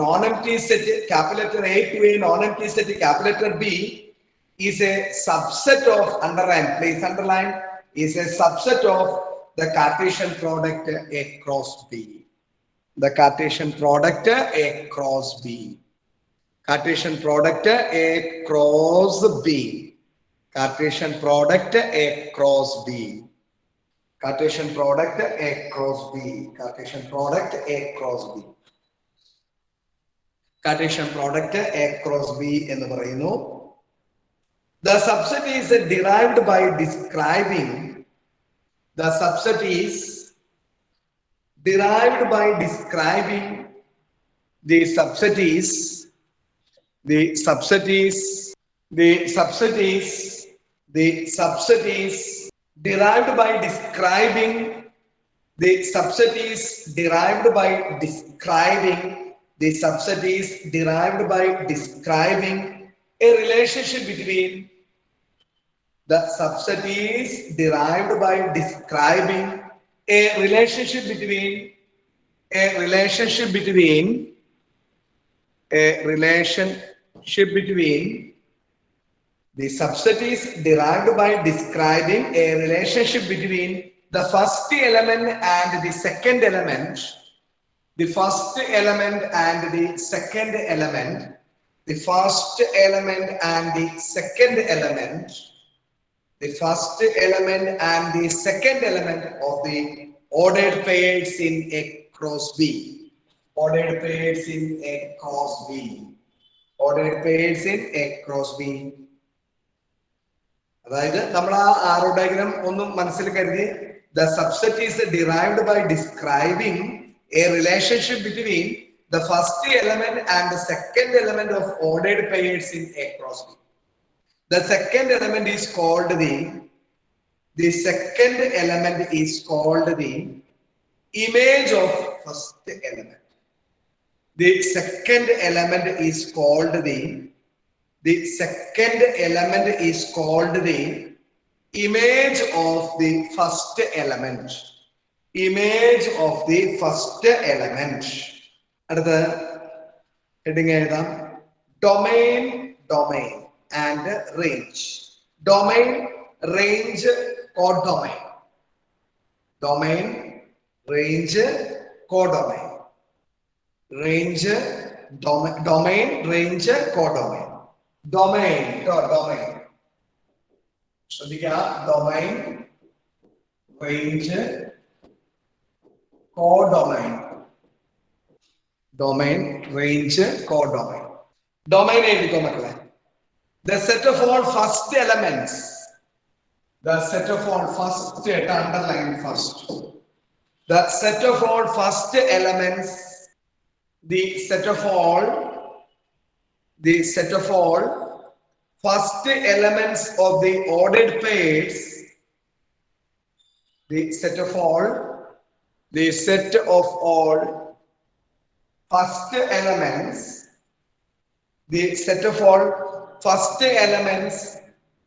non-empty set capital letter A to a non-empty set capital letter B is a subset of, underline, please underline, is a subset of the Cartesian product A cross B. The Cartesian product A cross B. Cartesian product A cross B. Cartesian product A cross B. Cartesian product A cross B. Cartesian product A cross B. Cartesian product A cross B എന്ന് പറയുന്നു. The subset is derived by describing. The subset is derived by describing. The subset is derived by describing. The subset is derived by describing. The subset is derived by describing a relationship between. The subset is derived by describing a relationship between. The subset is derived by describing a relationship between the first element and the second element. The first element and the second element. The first element and the second element. The first element and the second element of the ordered pairs in A cross B. Ordered pairs in A cross B. Ordered pairs in A cross B. അതായത് നമ്മൾ ആ ആരോ ഡയഗ്രാം ഒന്നും മനസ്സിൽ കരുതി. The subset is derived by describing a relationship between the first element and the second element of ordered pairs in A cross B. The second element is called the second element is called the image of first element. The second element is called the second element is called the image of the first element. Image of the first element. അടുത്ത heading എഴുതാം. Domain and range. Domain, range, codomain. Domain, range, codomain. Range, domain, range, codomain. Domain. ശ്രദ്ധിക്കുക. Domain, range, codomain. Domain, range, codomain. Domain എഴുതിക്കോ മക്കളെ. The set of all first elements. The set of all first, underline first. The set of all first elements. The set of all first elements of the ordered pairs. The set of all first elements. The set of all first elements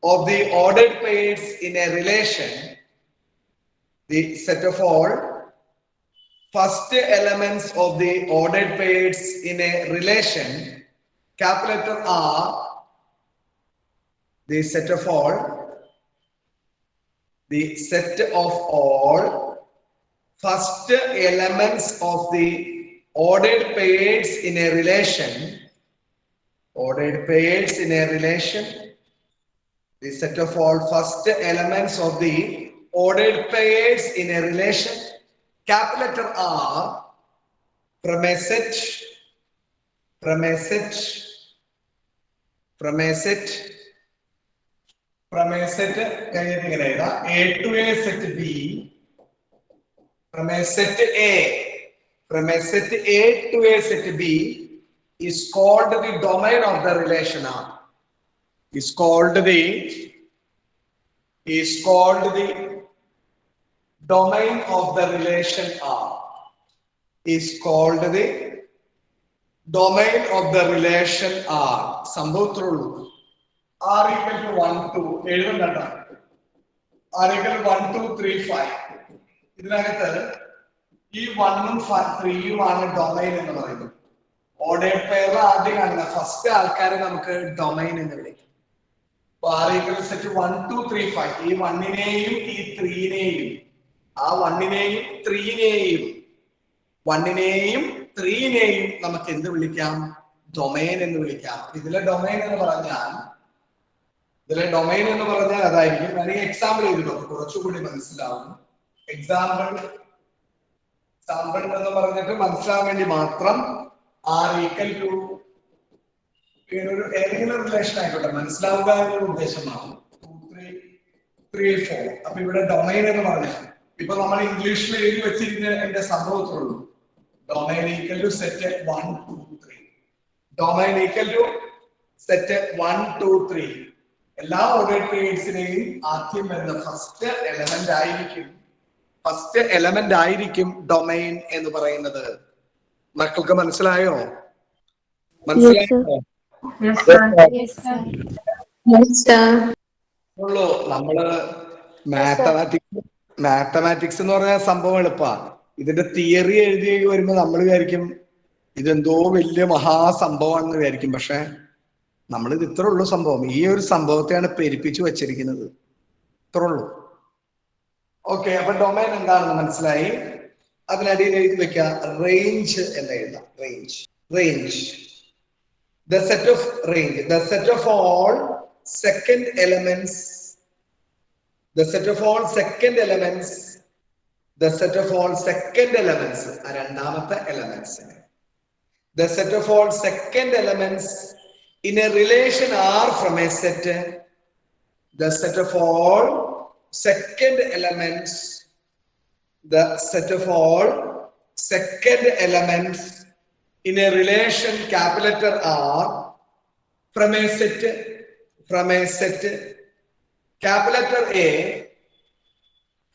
of the ordered pairs in a relation. The set of all first elements of the ordered pairs in a relation, capital letter R, the set of all first elements of the ordered pairs in a relation, the set of all first elements of the ordered pairs in a relation, capital letter R, from a set A to A set B, from a set A to A set B is called the domain of the relation R. Is called the domain of the relation R. Is called the domain of the relation R. Sambhavuthrullu. R equal to 1, 2. R equal to 1, 2, 3, 5. ഇതിനകത്ത് ഈ 1 ഉം 3 ഉം ആണ് ഡൊമൈൻ എന്ന് പറയുന്നത്. ഓർഡേർഡ് പെയറിൽ ആദ്യം കാണുന്ന ഫസ്റ്റ് ആൾക്കാരെ നമുക്ക് ഡൊമൈൻ എന്ന് വിളിക്കും. R equal to set 1, 2, 3, 5. ഈ 1നെയും ഈ 3നെയും ആ 1നെയും 3നെയും നമുക്ക് എന്ത് വിളിക്കാം? ഡൊമൈൻ എന്ന് വിളിക്കാം. ഇതിലെ ഡൊമൈൻ എന്ന് പറഞ്ഞാൽ അതായിരിക്കും. അല്ലെങ്കിൽ എക്സാമ്പിൾ ചെയ്തിട്ടോ കുറച്ചുകൂടി മനസ്സിലാവും. എക്സാമ്പിൾ എന്ന് പറഞ്ഞിട്ട് മനസ്സിലാവാൻ വേണ്ടി മാത്രം R equal to ഏതെങ്കിലും റിലേഷൻ ആയിക്കോട്ടെ, മനസ്സിലാവുക എന്നൊരു ഉദ്ദേശമാണ്. 2, 3, 4. അപ്പൊ ഇവിടെ ഡൊമൈൻ എന്ന് പറഞ്ഞാൽ ഇപ്പൊ നമ്മൾ ഇംഗ്ലീഷിൽ എഴുതി വെച്ചിരിക്കുന്ന എന്റെ സംഭവത്തിലുള്ളൂ. Domain equal to set 1, 2, 3. Domain equal to set 1, 2, 3. എല്ലാ ഓർഡേർഡ് പീരീഡ്സിനെയും ആദ്യം വരുന്ന ഫസ്റ്റ് എലമെന്റ് ആയിരിക്കും ഡൊമൈൻ എന്ന് പറയുന്നത്. മക്കൾക്ക് മനസ്സിലായോ? ഉള്ളൂ. നമ്മള് മാത്തമാറ്റിക്സ് എന്ന് പറഞ്ഞ സംഭവം എളുപ്പമാണ്. ഇതിന്റെ തിയറി എഴുതി വരുമ്പോ നമ്മൾ വിചാരിക്കും ഇതെന്തോ വലിയ മഹാസംഭവമാണെന്ന് വിചാരിക്കും. പക്ഷെ നമ്മളിത് ഇത്ര ഉള്ളൂ സംഭവം. ഈ ഒരു സംഭവത്തെയാണ് പെരുപ്പിച്ചു വച്ചിരിക്കുന്നത്. ഇത്ര ഉള്ളൂ. ഓക്കെ, അപ്പൊ ഡൊമൈൻ എന്താണെന്ന് മനസ്സിലായി. അതിനടിയിൽ എഴുതി വെക്കുക റേഞ്ച് എന്ന് എഴുതാം. Range the set of all second elements രണ്ടാമത്തെ elements the set of all second elements in a relation R from a set, the set of all second elements in a relation capital letter R from a set capital letter A,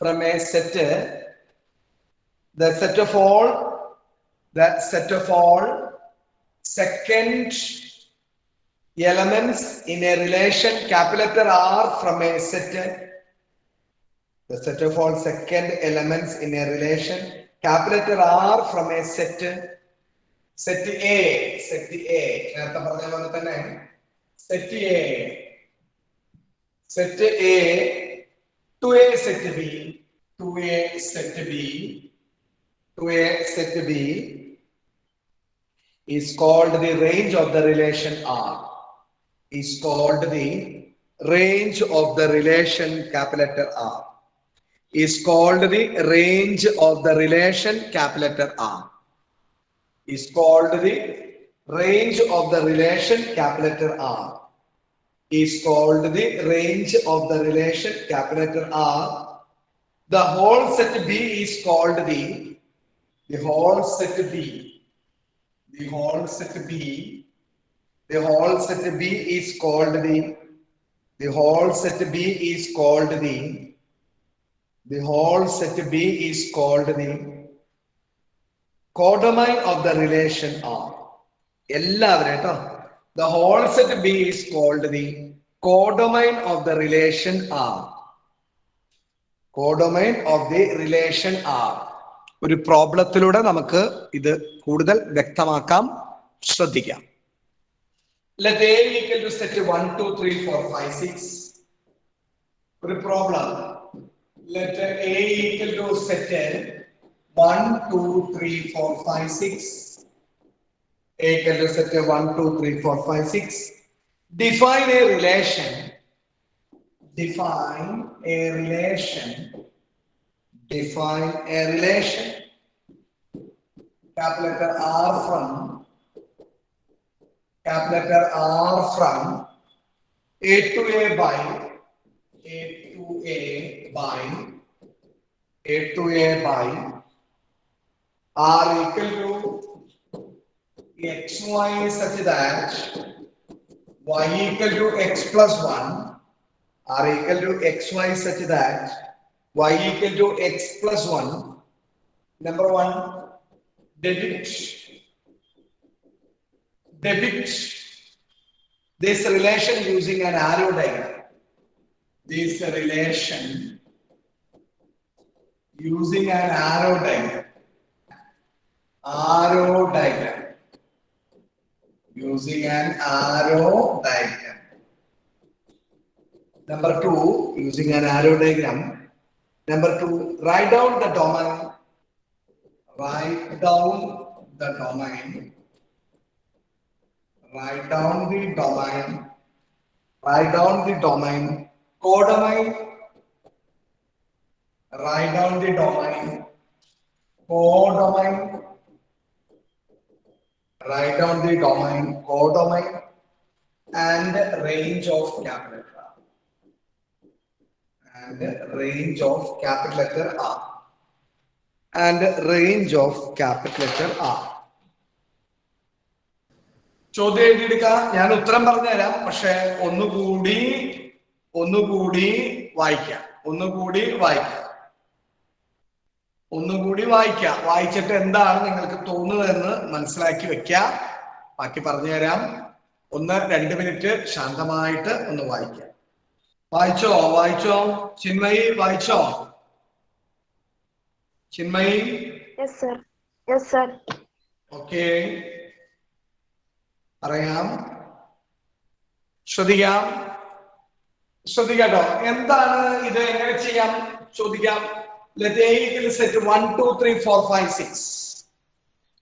from a set, the set of all second elements in a relation capital letter R from a set, the set of all second elements in a relation capital letter R from a set A, നേരത്തെ പറഞ്ഞ പോലെ തന്നെ set A to a set B is called the range of the relation R. Is called the range of the relation capital letter R. Is called the range of the relation capital letter R. Is called the range of the relation capital letter R. Is called the range of the relation capital letter R. The whole set B is called the whole set B is called the codomain of the relation R. The whole set B is called the codomain of the relation R. Codomain of the relation R. ഒരു പ്രോബ്ലത്തിലൂടെ നമുക്ക് ഇത് കൂടുതൽ വ്യക്തമാക്കാം. ശ്രദ്ധിക്കാം. Let A equal to set 1, 2, 3, 4, 5, 6. ഒരു problem. Let A equal to set 1, 2, 3, 4, 5, 6. A equal to set 1, 2, 3, 4, 5, 6. Define a relation. Define a relation. Define a relation. Capital letter R from A to A by R equal to xy such that y equal to x plus 1. R equal to xy such that y equal to x plus 1. Number 1, depict this relation using an arrow diagram. This relation using an arrow diagram. Using an arrow diagram. Number 2, using an arrow diagram. Number 2, write down the domain. Write down the domain. Codomain. Write down the domain. Codomain. Write down the domain. Codomain. And range of capital R. And range of capital letter R. And range of capital letter R. ചോദ്യം എഴുതിയെടുക്ക. ഞാൻ ഉത്തരം പറഞ്ഞുതരാം, പക്ഷെ ഒന്നുകൂടി വായിക്കാം. വായിച്ചിട്ട് എന്താണ് നിങ്ങൾക്ക് തോന്നുന്നതെന്ന് മനസ്സിലാക്കി വെക്കാം. ബാക്കി പറഞ്ഞുതരാം. 1-2 മിനിറ്റ് ശാന്തമായിട്ട് ഒന്ന് വായിക്കാം. വായിച്ചോ ചിന്മയി? വായിച്ചോ ചിന്മയി? Yes sir. ഓക്കെ, പറയാം. ശ്രദ്ധിക്കാട്ടോ. എന്താണ് ഇത്? എങ്ങനെ ചെയ്യാം ചോദിക്കാം. Let A equal to set 1, 2, 3, 4, 5, 6.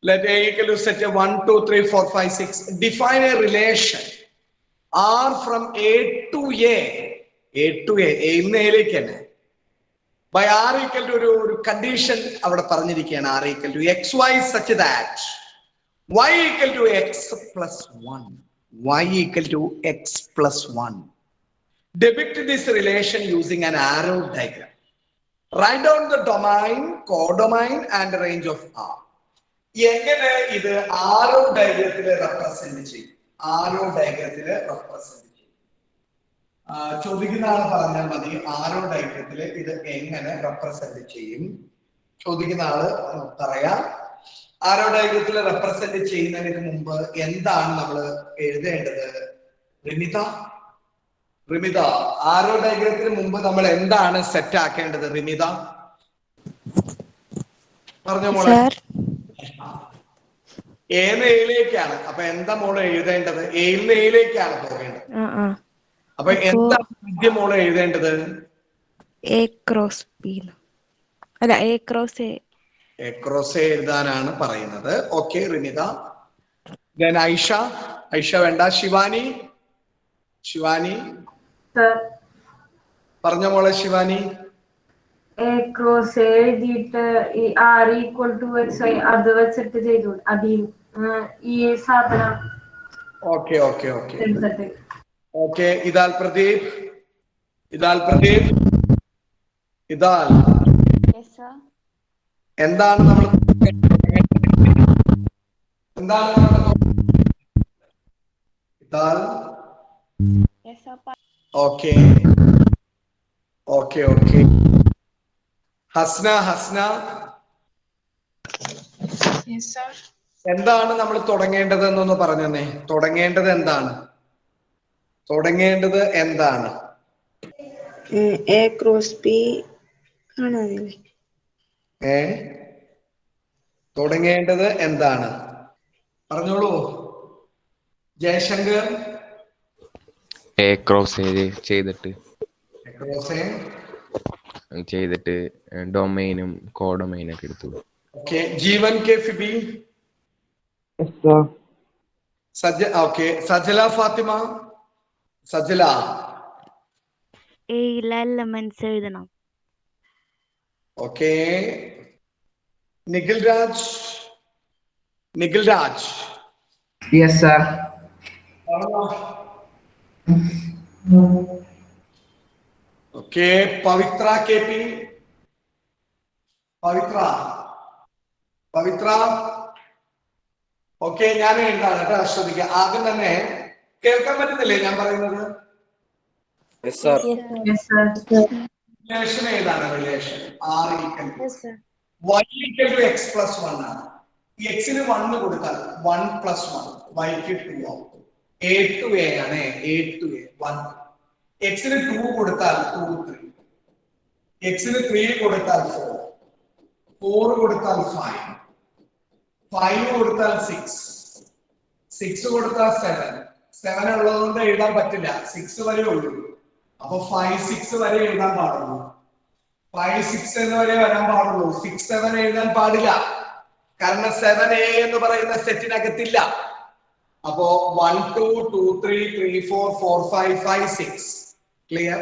Let A equal to set 1, 2, 3, 4, 5, 6. Define a relation R from A to A. A ഇന്ന് Aയിലേക്ക് തന്നെ. By R equal to ഒരു കണ്ടീഷൻ അവിടെ പറഞ്ഞിരിക്കുകയാണ്. R equal to xy such that y equal to x plus 1. Depict this relation using an arrow diagram. Write down the domain, codomain and range of R. എങ്ങനെ ഇത് ആരോ ഡയഗ്രത്തിൽ റെപ്രസെന്റ് ചെയ്യും? ചോദിക്കുന്ന ആൾ പറഞ്ഞാൽ മതി. ആരോ ഡയഗ്രത്തിൽ ഇത് എങ്ങനെ റെപ്രസെന്റ് ചെയ്യും? ചോദിക്കുന്ന ആള് പറയാം. ആരോ ഡയഗ്രത്തിൽ റെപ്രസെന്റ് ചെയ്യുന്നതിന് മുമ്പ് എന്താണ് നമ്മൾ എഴുതേണ്ടത്? റിമിത, ആരോ ഡയഗ്രത്തിന് മുമ്പ് നമ്മൾ എന്താണ് സെറ്റ് ആക്കേണ്ടത്? റിമിത പറഞ്ഞ മോളെ. എയിലേക്കാണ്. അപ്പൊ എന്താ മോള് എഴുതേണ്ടത്? എയിലേക്കാണ് പോകേണ്ടത്. അപ്പൊ എന്താ ആദ്യം മോള് എഴുതേണ്ടത്? A cross B. അല്ല, A cross A. A cross A എഴുതാനാണ് പറയുന്നത്. ഓക്കെ റിമിത. Then ഐഷ വേണ്ട. ശിവാനി പറഞ്ഞ മോളെ. ശിവാനി A cross A എഴുതിയിട്ട് ഈ R equal to xy അത് വെച്ചിട്ട് ചെയ്തു. അതിൽ ഈ സാധനം. ഓക്കെ. ഇതാൽ പ്രദീപ്. എന്താണ് നമ്മൾ ഓക്കെ. ഹസ്ന എന്താണ് നമ്മൾ തുടങ്ങേണ്ടത് എന്നൊന്ന് പറഞ്ഞേ. തുടങ്ങേണ്ടത് എന്താണ്? A cross B കാണാനില്ലേ? തുടങ്ങേണ്ടത് എന്താണ്? പറഞ്ഞോളൂ ജയശങ്കർ. എ ക്രോസ് ചെയ്തിട്ട് ഡൊമൈനും കോഡൊമൈനൊക്കെ എടുത്തു. Okay. Jeevan K Febi. Okay. Sajala Fathima. Sajala. എയിലെ എലമെന്റ്സ് എഴുതണം. Okay. Nikhil Raj. Yes sir. Okay. Pavithra K P. Pavithra. Okay. ഞാൻ എഴുതാണ് കേട്ടോ, ശ്രദ്ധിക്കുക. ആദ്യം തന്നെ കേൾക്കാൻ പറ്റുന്നില്ലേ ഞാൻ പറയുന്നത്? റിലേഷൻ ഏതാണ്? റിലേഷൻ R = Y = X + 1 ആണ്. എക്സിന് 1 കൊടുത്താൽ 1 + 1 Yക്ക് 2 ആവും. A to A ആണ്. A to A 1. എക്സിന് 2 കൊടുത്താൽ 2 3. എക്സിന് 3 കൊടുത്താൽ 4. 4 കൊടുത്താൽ 5. 5 കൊടുത്താൽ 6. 6 കൊടുത്താൽ 7. 7 ഉള്ളതുകൊണ്ട് എഴുതാൻ പറ്റില്ല. 6 വരെ ഉള്ളൂ. അപ്പൊ 5 6 വരെ എഴുതാൻ പാടുള്ളൂ. 5 6 എന്ന് വരെ വരാൻ പാടുള്ളൂ. 6 7 എഴുതാൻ പാടില്ല. കാരണം 7A എന്ന് പറയുന്ന സെറ്റിനകത്തില്ല. അപ്പോ 1 2 2 3 3 4 4 5 5 6. Clear?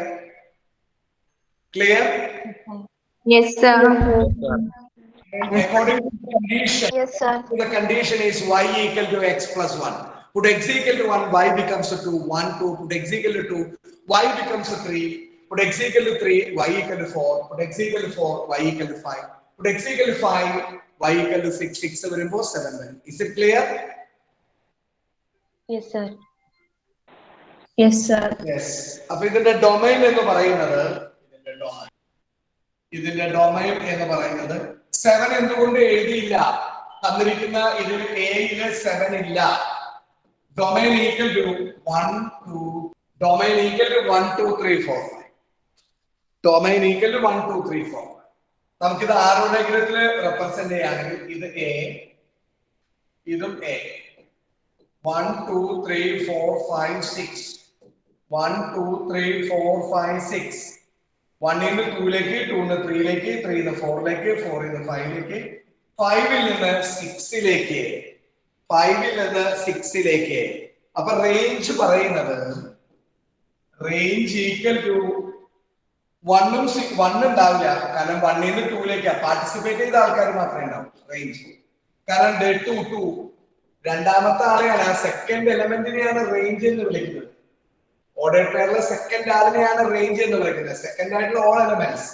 Yes, sir. According to the condition, the condition is Y = X + 1. Put X = 1, Y becomes a 2. 1 2. Put X = 2, Y becomes a 3. Put X = 3, Y = 4. Put X = 4, Y = 5. Put X = 5, Y = 6. 6 വരുമ്പോൾ 7 വരും. Is it clear? Yes, sir. Yes, sir. Yes. അപ്പൊ ഇതിന്റെ ഡൊമൈൻ എന്ന് പറയുന്നത് 7 എന്തുകൊണ്ട് എഴുതിയില്ല? തന്നിരിക്കുന്ന ഇതിൽ എയില് 7 ഇല്ല. Domain equal to 1 2 domain equal to 1 2 3 4 5. Domain equal to 1 2 3 4 5. നമുക്കിത് ആരോടെങ്കിലും റെപ്രസെന്റ് ചെയ്യുകയാണെങ്കിൽ ഇത് എ, ഇതും എ. 1 2 3 4 5 6. 1 2 3 4 5 6. 1 ൽ 2 ലേക്ക്, 2 ൽ 3 ലേക്ക്, 3 ൽ 4 ലേക്ക്, 4 ൽ 5 ലേക്ക്, 5 ൽ നിന്ന് 6 ലേക്ക്, 5 ൽ നിന്ന് 6 ലേക്ക്. അപ്പൊ റേഞ്ച് പറയുന്നത് റേഞ്ച് ഈക്വൽ ടു 1 ഉണ്ടാവില്ല. കാരണം 1 ൽ 2 ലേക്ക് പാർട്ടിസിപ്പേറ്റ് ചെയ്ത ആൾക്കാർ മാത്രമേ ഉണ്ടാവും റേഞ്ച്. കാരണം 2 2 രണ്ടാമത്തെ ആളെയാണ്, സെക്കൻഡ് എലമെന്റിനെയാണ് റേഞ്ച് എന്ന് വിളിക്കുന്നത്. ഓർഡർ പെയറിലെ സെക്കൻഡ് ആളിനെയാണ് റേഞ്ച് എന്ന് വിളിക്കുന്നത്. സെക്കൻഡ് ആയിട്ടുള്ള ഓൾ എലമെന്റ്സ്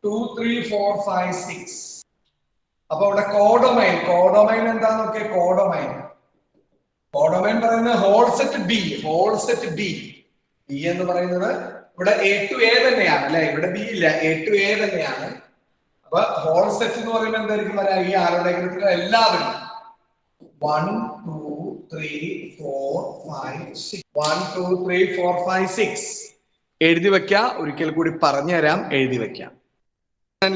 2 3 4 5 6. അപ്പൊ ഇവിടെ കോഡൊമൈൻ എന്താന്ന് നോക്കിയ കോഡൊമൈൻ പറയുന്നത് ഹോൾ സെറ്റ് ബി എന്ന് പറയുന്നത് ഇവിടെ A to A തന്നെയാണ് അല്ലെ? ഇവിടെ ബി ഇല്ല, A to A തന്നെയാണ്. അപ്പൊ ഹോൾ സെറ്റ് എന്ന് പറയുമ്പോൾ എന്തായിരിക്കും വരാ? ഈ ആരോടെങ്കിലും എല്ലാവരും 1 2 3 4 5 6. 1 2 3 4 5 6 എഴുതി വെക്കാം. ഒരിക്കൽ കൂടി പറഞ്ഞുതരാം, എഴുതി വെക്കാം.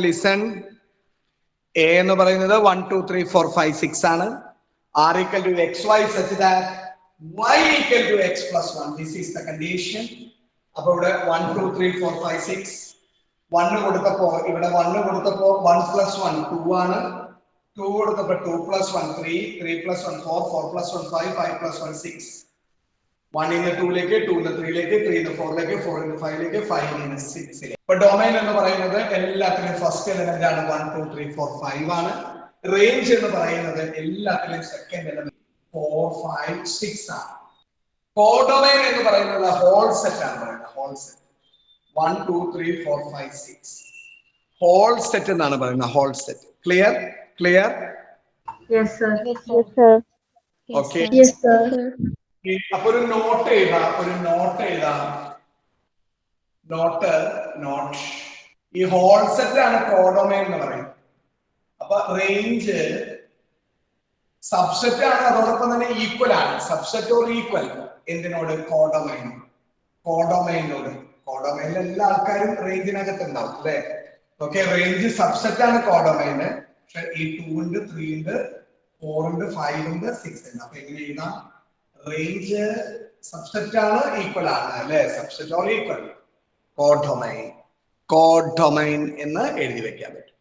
ലിസൺ. A എന്ന് പറയുന്നത് 1 2 3 4 5 6 ആണ്. R = XY such that Y = X + 1. This is the condition. അപ്പൊ ഇവിടെ 1 2 3 4 5 6 1 കൊടുത്തപ്പോ ഇവിടെ 1 കൊടുത്തപ്പോ 1 + 1 2 ആണ്. 2 കൊടുത്തപ്പോ 2 + 1 3 3 + 1 4 4 + 1 5 5 + 1 6. 1 ൽ 2 ലേക്ക്, 2 ൽ 3 ലേക്ക്, 3 ൽ 4 ലേക്ക്, 4 ൽ 5 ലേക്ക്, 5 ൽ 6 ലേക്ക്. ഇപ്പൊ ഡൊമൈൻ എന്ന് പറയുന്നത് എല്ലാത്തിലും ഫസ്റ്റ് എലമെന്റ് ആണ് 1 2 3 4 5 ആണ്. റേഞ്ച് എന്ന് പറയുന്നത് എല്ലാത്തിലും സെക്കൻഡ് എലമെന്റ് 4 5 6 ആണ്. കോഡൊമൈൻ എന്ന് പറയുന്നത് ഹോൾ സെറ്റ് ആണ് പറയുന്നത്. ഹോൾ സെറ്റ് 1 2 3 4 5 6 ഹോൾ സെറ്റ് എന്നാണ് പറയുന്നത്. Whole set. Clear? Yes, sir. Okay. Yes, sir. അപ്പൊ ഒരു നോട്ട് എഴുതാം. ഈ ഹോൾ സെറ്റ് ആണ് കോഡൊമൈൻ എന്ന് പറയുന്നത്. അപ്പൊ റേഞ്ച് സബ്സെറ്റ് ആണ്, അതോടൊപ്പം തന്നെ ഈക്വൽ ആണ്. സബ്സെറ്റ് ഓർ ഈക്വൽ എന്തിനോട്? കോഡൊമൈനോട്. കോഡൊമൈനിൽ എല്ലാ ആൾക്കാരും റേഞ്ചിനകത്ത് ഉണ്ടാവും അല്ലെ? ഓക്കെ. റേഞ്ച് സബ്സെറ്റ് ആണ് കോഡൊമൈന്. പക്ഷെ ഈ 2 ഉണ്ട് 3 ഉണ്ട് 4 ഉണ്ട് 5 ഉണ്ട് 6 ഉണ്ട്. അപ്പൊ എങ്ങനെ എഴുതാം? റേഞ്ച് സബ്സെറ്റ് ആണ്, ഈക്വൽ ആണ് അല്ലെ? സബ്സെറ്റ് ഓർ ഈക്വൽ കോഡൊമൈൻ എന്ന് എഴുതി വെക്കാൻ പറ്റും.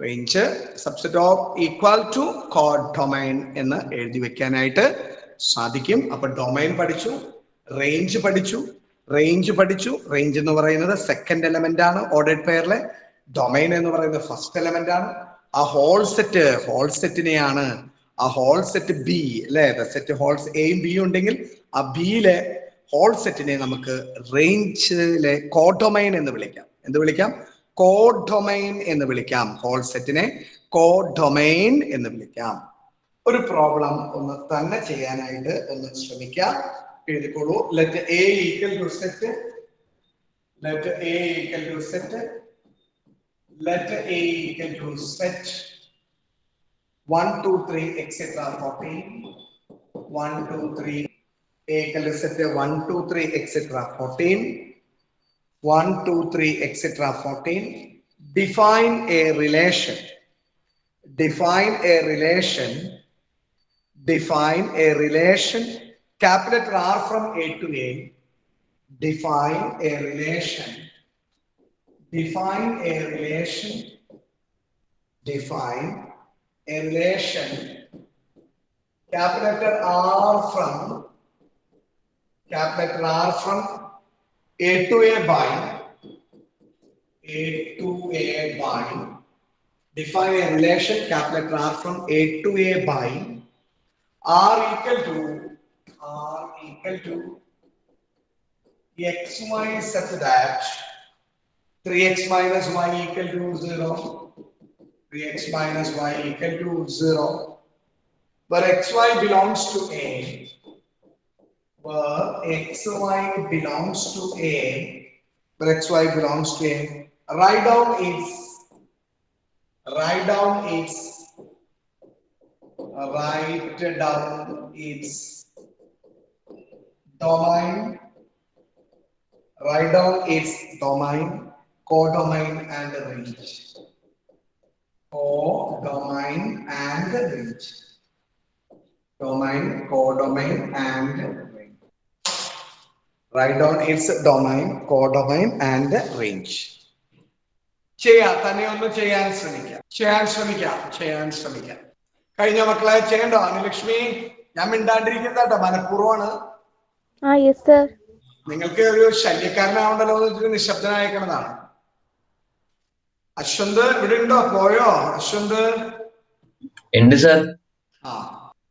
Range subset of equal to codomain എന്ന് എഴുതി വെക്കാനായിട്ട് സാധിക്കും. അപ്പൊ ഡൊമൈൻ പഠിച്ചു, റേഞ്ച് പഠിച്ചു. റേഞ്ച് എന്ന് പറയുന്നത് സെക്കൻഡ് എലമെന്റ് ആണ് ഓർഡേഡ് പെയറിലെ. ഡൊമൈൻ എന്ന് പറയുന്നത് ഫസ്റ്റ് എലമെന്റ് ആണ്. ആ ഹോൾ സെറ്റിനെയാണ് ആ ഹോൾ സെറ്റ് ബി അല്ലെ, സെറ്റ് ഹോൾസ് എയും ബിയും ഉണ്ടെങ്കിൽ ആ ബിയിലെ ഹോൾ സെറ്റിനെ നമുക്ക് റേഞ്ചിലെ കോഡൊമൈൻ എന്ന് വിളിക്കാം. എന്ത് വിളിക്കാം? കോഡൊമൈൻ എന്ന് വിളിക്കാം. ഹോൾ സെറ്റിനെ കോഡൊമൈൻ എന്ന് വിളിക്കാം. ഒരു പ്രോബ്ലം ഒന്ന് തന്നെ ചെയ്യാനായിട്ട് ഒന്ന് ശ്രമിക്കാം. എഴുതിക്കോളൂ. Let A equal to set, let A equal to set, let A equal to set 1 2 3 etc. 14 1 2 3 a equal to set 1 2 3 etc. 14 1 2 3 etc. 14. Define a relation. Define a relation. Define a relation. Capital letter R from A to A. Define a relation. Define a relation. Define a relation. Capital letter R from A to A by define a relation. Capital letter R from A to A by R equal to xy such that 3x minus y equal to 0. 3x minus y equal to 0. Where xy belongs to A. Where xy belongs to A. Where xy belongs to A. Write down its domain. Write down its domain, codomain and range. Codomain and range. Domain, codomain and range. Write down its domain, codomain and range. തന്നെ ഒന്ന് ചെയ്യാൻ ശ്രമിക്കാം. കഴിഞ്ഞ മക്കളെ ചെയ്യണ്ടോ? അനുലക്ഷ്മി, ഞാൻ മിണ്ടാണ്ടിരിക്കുന്നതാട്ടോ, മനഃപൂർവ്വമാണ്. നിങ്ങൾക്ക് ഒരു ശല്യക്കാരനാവണ്ടല്ലോ എന്ന് വെച്ചിട്ട് നിശബ്ദനായേക്കണതാണ്. അശ്വന്ത് ഇവിടെ ഉണ്ടോ? പോയോ അശ്വന്ത്? ഉണ്ട് സർ. ആ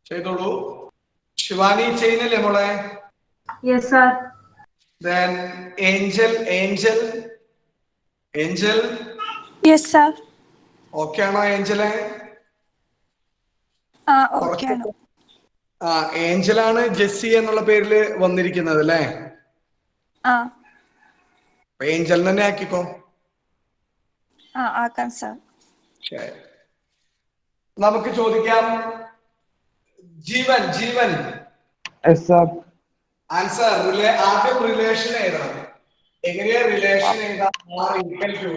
ചെയ്തോളൂ. ശിവാനി ചെയ്യുന്നില്ലേ മോളെ? Yes sir. Then Angel. Yes sir. Okay ആണോ ഏഞ്ചലെ? ഓക്കെ ആണ്. ഏഞ്ചലാണ് ജെസ്സി എന്നുള്ള പേരിൽ വന്നിരിക്കുന്നത് അല്ലേ? ഏഞ്ചൽ തന്നെ ആക്കിക്കോ. ആക്കാം സർ. ശരി, നമുക്ക് ചോദിക്കാം. ജീവൻ ആൻസർ. ആദ്യം റിലേഷൻ എഴുതണം. എങ്ങനെയാ റിലേഷൻ എഴുതാം? R equal to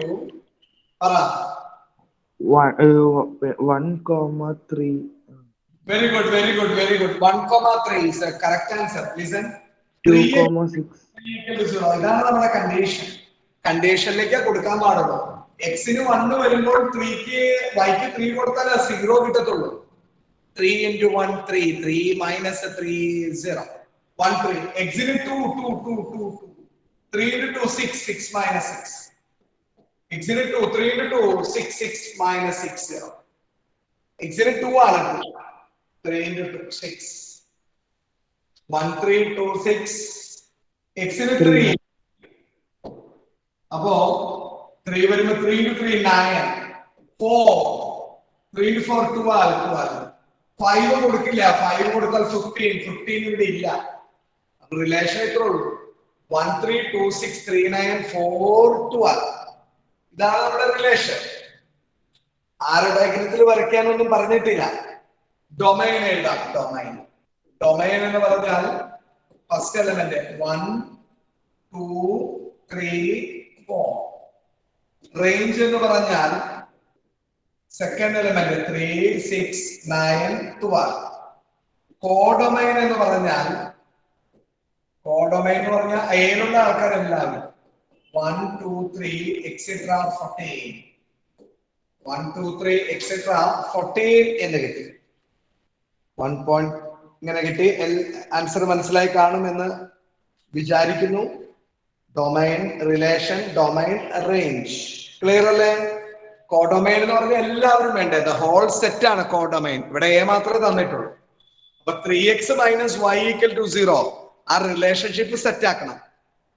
പറ 1,3. Very good. 1,3 is the correct answer. Listen. 2,6. ഇതാണ് നമ്മുടെ കണ്ടീഷൻ. കണ്ടീഷനിലേക്ക് കൊടുക്കാൻ പാടുള്ളൂ. എക്സിന് 1 വരുമ്പോൾ വൈക്ക് 3 കൊടുത്താൽ 0 കിട്ടത്തുള്ളൂ. 3 into 1 3 3 minus 3 0 1 3. എക്സിന് 2 3 into 2 6 6 minus 6. എക്സിന് 2 3 into 2 6 6 minus 6 0. എക്സിന് 2 ആണ്. 3 into 2 6 1 3 2 6. എക്സിന് 3. അപ്പോ 3 വരുമ്പോ 3 into 3 9 4 3 into 4 12 5 കൊടുക്കില്ല. 5 കൊടുത്താൽ 15 ഇവിടെ ഇല്ല. റിലേഷൻ എത്ര ഉള്ളൂ? 1 3 2 6 3 9 4 12. ഇതാണ് നമ്മുടെ റിലേഷൻ. ആരുടെ ഡയഗ്രത്തിൽ വരയ്ക്കാനൊന്നും പറഞ്ഞിട്ടില്ല. ഡൊമൈൻ എഴുതാം. ഡൊമൈൻ എന്ന് പറഞ്ഞാൽ ഫസ്റ്റ് എലമെന്റ് 1 2 3 4. റേഞ്ച് എന്ന് പറഞ്ഞാൽ സെക്കൻഡ് എലമെന്റ് 3, 6, 9, 12. കോഡൊമൈൻ എന്ന് പറഞ്ഞാൽ എയിലുള്ള ആൾക്കാരെല്ലാവരും 1, 2, 3, etc. 14. 1, 2, 3, etc. 14 എന്ന് കിട്ടി. 1 പോയിന്റ് ഇങ്ങനെ കിട്ടി. ആൻസർ മനസ്സിലായി കാണുമെന്ന് വിചാരിക്കുന്നു. Domain, relation, domain, range. Clear അല്ലേ? കോഡൊമൈൻ എന്ന് പറഞ്ഞാൽ എല്ലാവരും വേണ്ടത് ഹോൾ സെറ്റ് ആണ് കോഡൊമൈൻ. ഇവിടെ എ മാത്രമേ തന്നിട്ടുള്ളൂ. അപ്പൊ 3x - y = 0 ആ റിലേഷൻഷിപ്പ് സെറ്റ് ആക്കണം.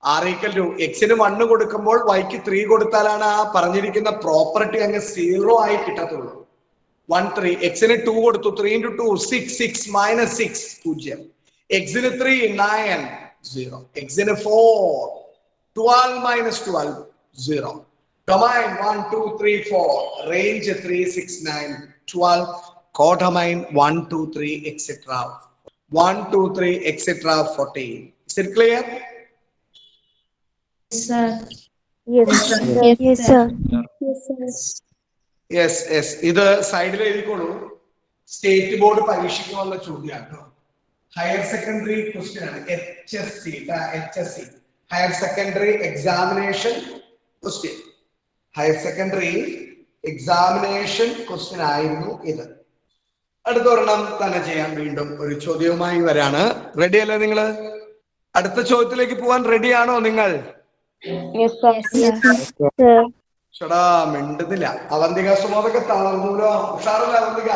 r = x-ന് 1 കൊടുക്കുമ്പോൾ y-ക്ക് 3 കൊടുത്താലാണ് ആ പറഞ്ഞിരിക്കുന്ന പ്രോപ്പർട്ടി അങ്ങ് 0 ആയി കിട്ടത്തുള്ളൂ. 1, 3. x-ന് 2 കൊടുത്തു. 3 × 2 6. 6 - 6 0. x-ന് 3 9 0. x-ന് 4 12 - 12 0. Domain 1, 2, 3, 4. Range 3, 6, 9, 12. Codomain 1, 2, 3, etc. 1, 2, 3, etc. 14. Is it clear? Sir. Yes, sir. Yes, sir. Yes. ഇത് സൈഡിൽ എഴുതിക്കോളൂ. സ്റ്റേറ്റ് ബോർഡ് പരീക്ഷയ്ക്ക് വന്ന ചോദ്യമാണ്. ഹയർ സെക്കൻഡറി ക്വസ്റ്റ്യൻ ആണ്. HSC higher secondary examination question. Higher secondary examination question ആയിരുന്നു ഇത്. അടുത്തൊരെണ്ണം തന്നെ ചെയ്യാൻ വീണ്ടും ഒരു ചോദ്യവുമായി വരാണ്. റെഡി അല്ലേ നിങ്ങള്? അടുത്ത ചോദ്യത്തിലേക്ക് പോവാൻ റെഡിയാണോ നിങ്ങൾ? ചേടാ മിണ്ടുന്നില്ല. അവന്തിക സുമോദൊക്കെ തളർന്നൂലോ. ഉഷാറല്ല അവന്തിക?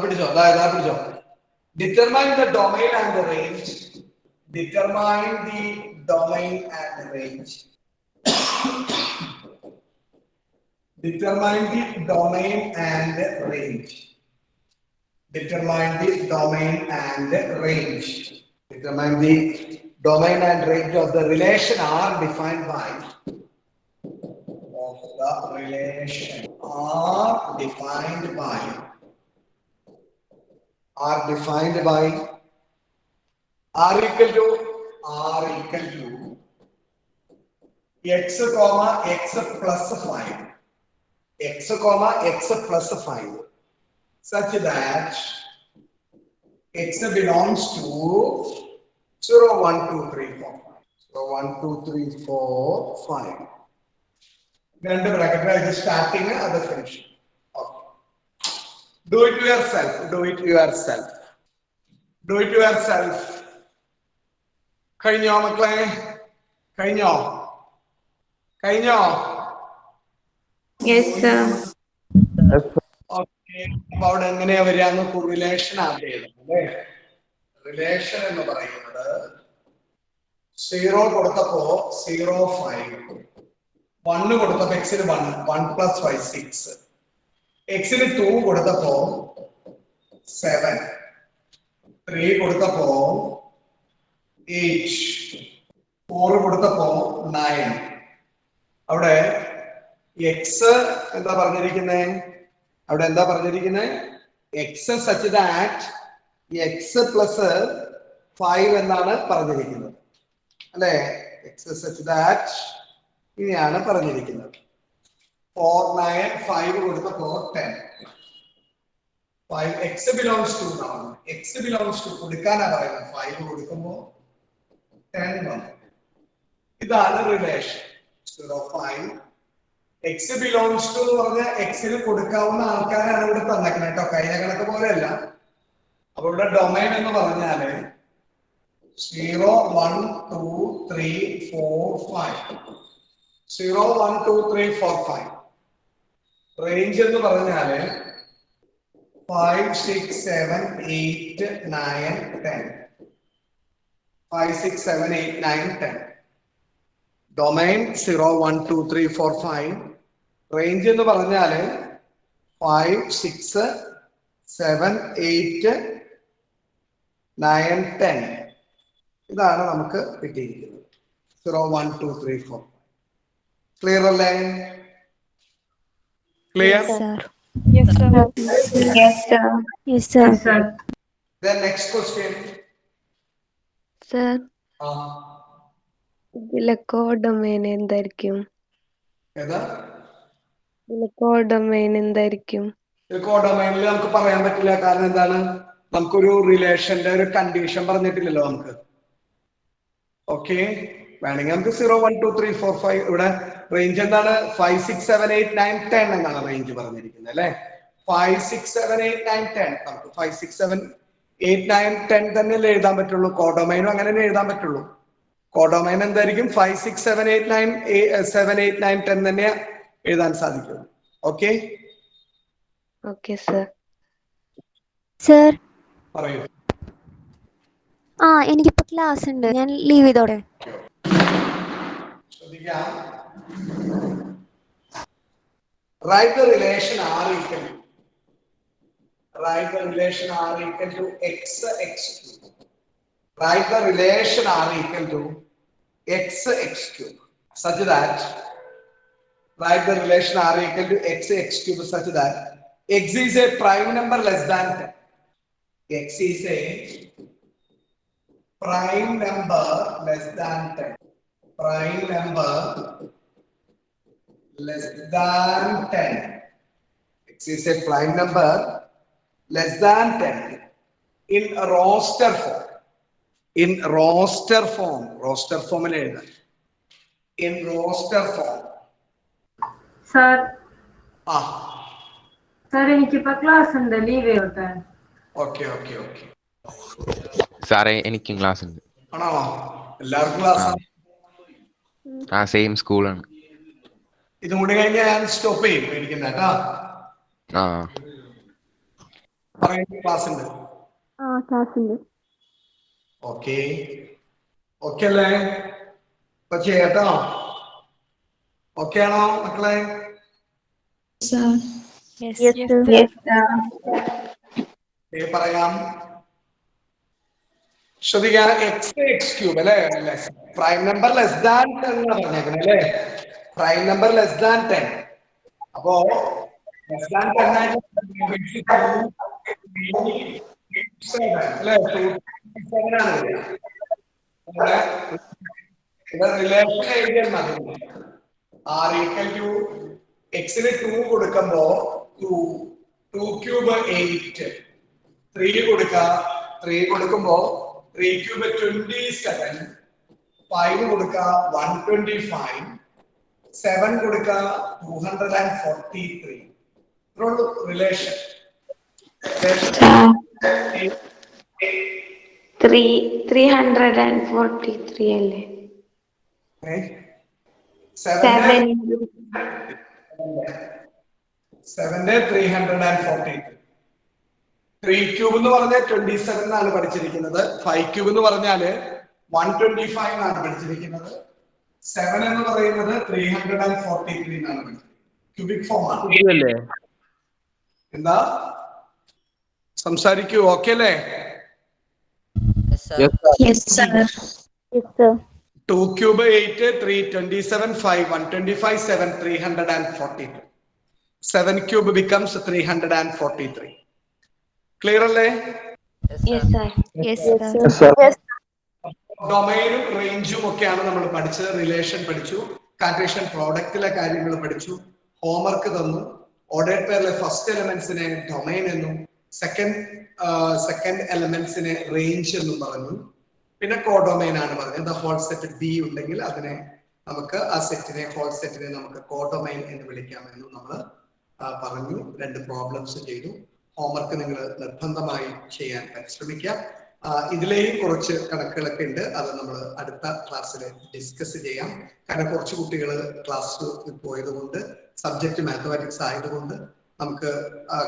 പിടിച്ചോ. പിടിച്ചോ. Determine the domain and the range. Determine the domain and range. Determine the domain and range. Determine the domain and range. Determine the domain and range of the relation are defined by. Of the relation are defined by. R equal to x, x plus 5. X, x plus 5. Such that x belongs to 0, 1, 2, 3, 4, 5. 0, 1, 2, 3, 4, 5. രണ്ട് ബ്രാക്കറ്റ് സ്റ്റാർട്ടിങ് അത് finish. Okay. Do it yourself. കഴിഞ്ഞോ മക്കളെ? കഴിഞ്ഞോ? Yes, sir. ഓക്കെ. അപ്പൊ അവിടെ എങ്ങനെയാ വരികയെന്ന് റിലേഷൻ ആഡ് ചെയ്യണം അല്ലേ? റിലേഷൻ എന്ന് പറയുന്നത് 0 കൊടുത്തപ്പോ 0, 5. 1 കൊടുത്തപ്പോ x-ന് 1, 1 + 5 6. x-ന് 2 കൊടുത്തപ്പോ 7. 3 കൊടുത്തപ്പോ 8. 4 കൊടുത്തപ്പോ 9. അവിടെ x എന്താ പറഞ്ഞിരിക്കുന്നത്? x such that x + 5 എന്നാണ് പറഞ്ഞിരിക്കുന്നത് അല്ലേ? x such that ഇനിയാണ് പറഞ്ഞിരിക്കുന്നത്. 4, 9, 5 കൊടുത്തപ്പോ 10. 5 x belongs to എന്നാണ്. x belongs to കൊടുക്കാനാ പറയുന്നത്. 5 കൊടുക്കുമ്പോ 10 വന്നു. ഇതാണ് റിലേഷൻ. 0, 5. x belongs to എന്ന് പറഞ്ഞാൽ x-ന് കൊടുക്കാവുന്ന ആൾക്കാരാണ് ഇവിടെ തന്നേക്കുന്നത് കേട്ടോ. കഴിഞ്ഞ കണക്ക് പോലെയല്ല. അപ്പൊ ഇവിടെ ഡൊമൈൻ എന്ന് പറഞ്ഞാല് 0, 1, 2, 3, 4, 5. 0, 1, 2, 3, 4, 5. റേഞ്ച് എന്ന് പറഞ്ഞാല് 5, 6, 7, 8, 9, 10. 5, 6, 7, 8, 9, 10. Domain 0, 1, 2, 3, 4, 5. Range എന്ന് പറഞ്ഞാല് 5, 6, 7, 8, 9, 10. ഇതാണ് നമുക്ക് കിട്ടിയിരിക്കുന്നത്. 0, 1, 2, 3, 4. ക്ലിയർ അല്ലേ? Clear? Yes, sir. Yes, sir. Then next question. Sir ഇതിലെ കോഡൊമൈൻ എന്തായിരിക്കും? ഏതാ കോഡൊമൈൻ എന്തായിരിക്കും? കോഡൊമൈനിൽ നമുക്ക് പറയാൻ പറ്റില്ല. കാരണം എന്താണ്, നമുക്കൊരു റിലേഷന്റെ ഒരു കണ്ടീഷൻ പറഞ്ഞിട്ടില്ലല്ലോ നമുക്ക്. ഓക്കെ, വേണമെങ്കിൽ നമുക്ക് 0 1 2 3 4 5 ഇവിടെ റേഞ്ച് എന്താണ് 5 6 7 8 9 10 എന്നാണ് റേഞ്ച് പറഞ്ഞിരിക്കുന്നത് അല്ലെ. 5 6 7 8 9 10 നമുക്ക് 5 6 7 8 9 10 തന്നെ എഴുതാൻ പറ്റുള്ളൂ. കോഡൊമൈനും അങ്ങനെ തന്നെ എഴുതാൻ പറ്റുള്ളൂ. കോഡൊമൈൻ എന്തായിരിക്കും 5 6 7 8 9 10 തന്നെ എഴുതാൻ സാധിക്കും. Okay okay sir. സർ പറയൂ. എനിക്കിപ്പോ ക്ലാസ് ഉണ്ട്, ഞാൻ ലീവ് ചെയ്തോടെ? ശ്രദ്ധിക്കാം. Write the relation R equal to. Write the relation R equal to x cube. Write the relation R equal to x cube such that. Write the relation R equal to x cube such that x is a prime number less than 10. X is a prime number less than 10. Prime number less than 10. X is a prime number less than 10 in a roster form. In roster form. Roster form in roster form. Sir. Sir, എനിക്കിപ്പോ ക്ലാസ് ഉണ്ട്, ലീവ് ചെയ്യട്ടെ? ഓക്കെ. സാറേ എനിക്കും ക്ലാസ് ഉണ്ട്. ആണോ? എല്ലാവർക്കും ക്ലാസ്? സെയിം സ്കൂളാണ്. ഇതും കൂടി കഴിഞ്ഞ് ഞാൻ സ്റ്റോപ്പ് ചെയ്യും. പേടിക്കണ്ട കേട്ടാ. ക്ലാസ് ഉണ്ട്. ക്ലാസ് ഉണ്ട്. ഓക്കെ അല്ലേ? ഇപ്പൊ ചെയ്യട്ടോ? ഓക്കെ ആണോ മക്കളെ? പറയാം. ശ്രദ്ധിക്കാം. എക്സ് ക്യൂബ് അല്ലെ, പ്രൈം നമ്പർ ലെസ് ദാൻ 10 പറഞ്ഞേക്കുന്നത് അല്ലേ. Prime number less than 10. അപ്പോ ലെസ് ദാൻ 10 ആയിട്ട് റിലേഷൻ എഴുതിയാൽ മതി. R equal to എക്സിന് 2 കൊടുക്കുമ്പോ 2 ക്യൂബ് 8, 3 കൊടുക്കുമ്പോ 3 ക്യൂബ് 27, 5 കൊടുക്ക 125, 7 കൊടുക്ക 243. ഇത്രയുള്ളൂ റിലേഷൻ. 343 അല്ലേ? 343. 3 ക്യൂബ് എന്ന് പറഞ്ഞാൽ 27 എന്നാണ് പഠിച്ചിരിക്കുന്നത്. 5 ക്യൂബ് എന്ന് പറഞ്ഞാല് 125 എന്നാണ് പഠിച്ചിരിക്കുന്നത്. 7 എന്ന് പറയുന്നത് 343 എന്നാണ് പഠിച്ചിരിക്കുന്നത്. ക്യൂബിക് ഫോം ആണ്. എന്താ സംസാരിക്കൂ? ഓക്കെ അല്ലേ? 2 ക്യൂബ് 8, 327, 5, 125, 7, 342. 7 cube becomes 343. ക്ലിയർ അല്ലേ? ഡൊമൈനും റേഞ്ചും ഒക്കെയാണ് നമ്മൾ പഠിച്ചത്. റിലേഷൻ പഠിച്ചു, കാർട്ടീഷ്യൻ പ്രോഡക്റ്റിലെ കാര്യങ്ങൾ പഠിച്ചു, ഹോംവർക്ക് തന്നു. ഓർഡേഡ് പെയറിലെ ഫസ്റ്റ് എലമെന്റ്സിനെ ഡൊമൈൻ എന്നും സെക്കൻഡ് എലമെന്റ്സിനെ റേഞ്ച് എന്നും പറഞ്ഞു. പിന്നെ കോഡൊമൈൻ ആണ് പറഞ്ഞത്. ഹോൾ സെറ്റ് ബി ഉണ്ടെങ്കിൽ അതിനെ നമുക്ക് ആ സെറ്റിനെ ഹോൾ സെറ്റിനെ നമുക്ക് കോഡൊമൈൻ എന്ന് വിളിക്കാമെന്നും നമ്മൾ പറഞ്ഞു. 2 പ്രോബ്ലംസ് ചെയ്തു. ഹോംവർക്ക് നിങ്ങൾ നിർബന്ധമായി ചെയ്യാൻ പരിശ്രമിക്കുക. ഇതിലെയും കുറച്ച് കണക്കുകളൊക്കെ ഉണ്ട്, അത് നമ്മൾ അടുത്ത ക്ലാസ്സിൽ ഡിസ്കസ് ചെയ്യാം. കാരണം കുറച്ച് കുട്ടികൾ ക്ലാസ് പോയത് കൊണ്ട്, സബ്ജക്ട് മാത്തമാറ്റിക്സ് ആയതുകൊണ്ട് നമുക്ക്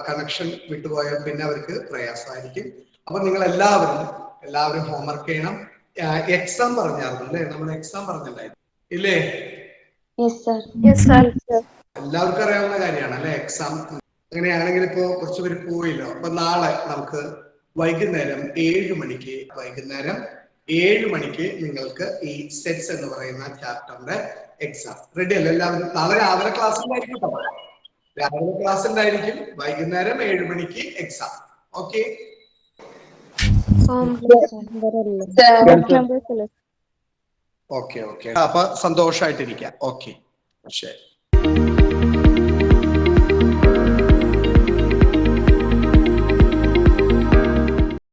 കണക്ഷൻ വിട്ടുപോയാൽ പിന്നെ അവർക്ക് പ്രയാസമായിരിക്കും. അപ്പൊ നിങ്ങൾ എല്ലാവരും ഹോംവർക്ക് ചെയ്യണം. എക്സാം പറഞ്ഞായിരുന്നു അല്ലേ? നമ്മൾ എക്സാം പറഞ്ഞിട്ടുണ്ടായിരുന്നു ഇല്ലേ? എല്ലാവർക്കും അറിയാവുന്ന കാര്യമാണ് അല്ലെ എക്സാം. അങ്ങനെയാണെങ്കിൽ ഇപ്പോ കുറച്ച് പേര് പോയില്ലോ. അപ്പൊ നാളെ നമുക്ക് വൈകുന്നേരം 7 മണിക്ക് നിങ്ങൾക്ക് ഈ സെറ്റ്സ് എന്ന് പറയുന്ന ചാപ്റ്ററിന്റെ എക്സാം റെഡി അല്ലേ? എല്ലാവരും നാളെ രാവിലെ ക്ലാസ് ഉണ്ടായിരിക്കും. വൈകുന്നേരം 7 മണിക്ക് എക്സാം. ഓക്കെ അപ്പൊ സന്തോഷമായിട്ടിരിക്കാം. ഓക്കെ ശരി.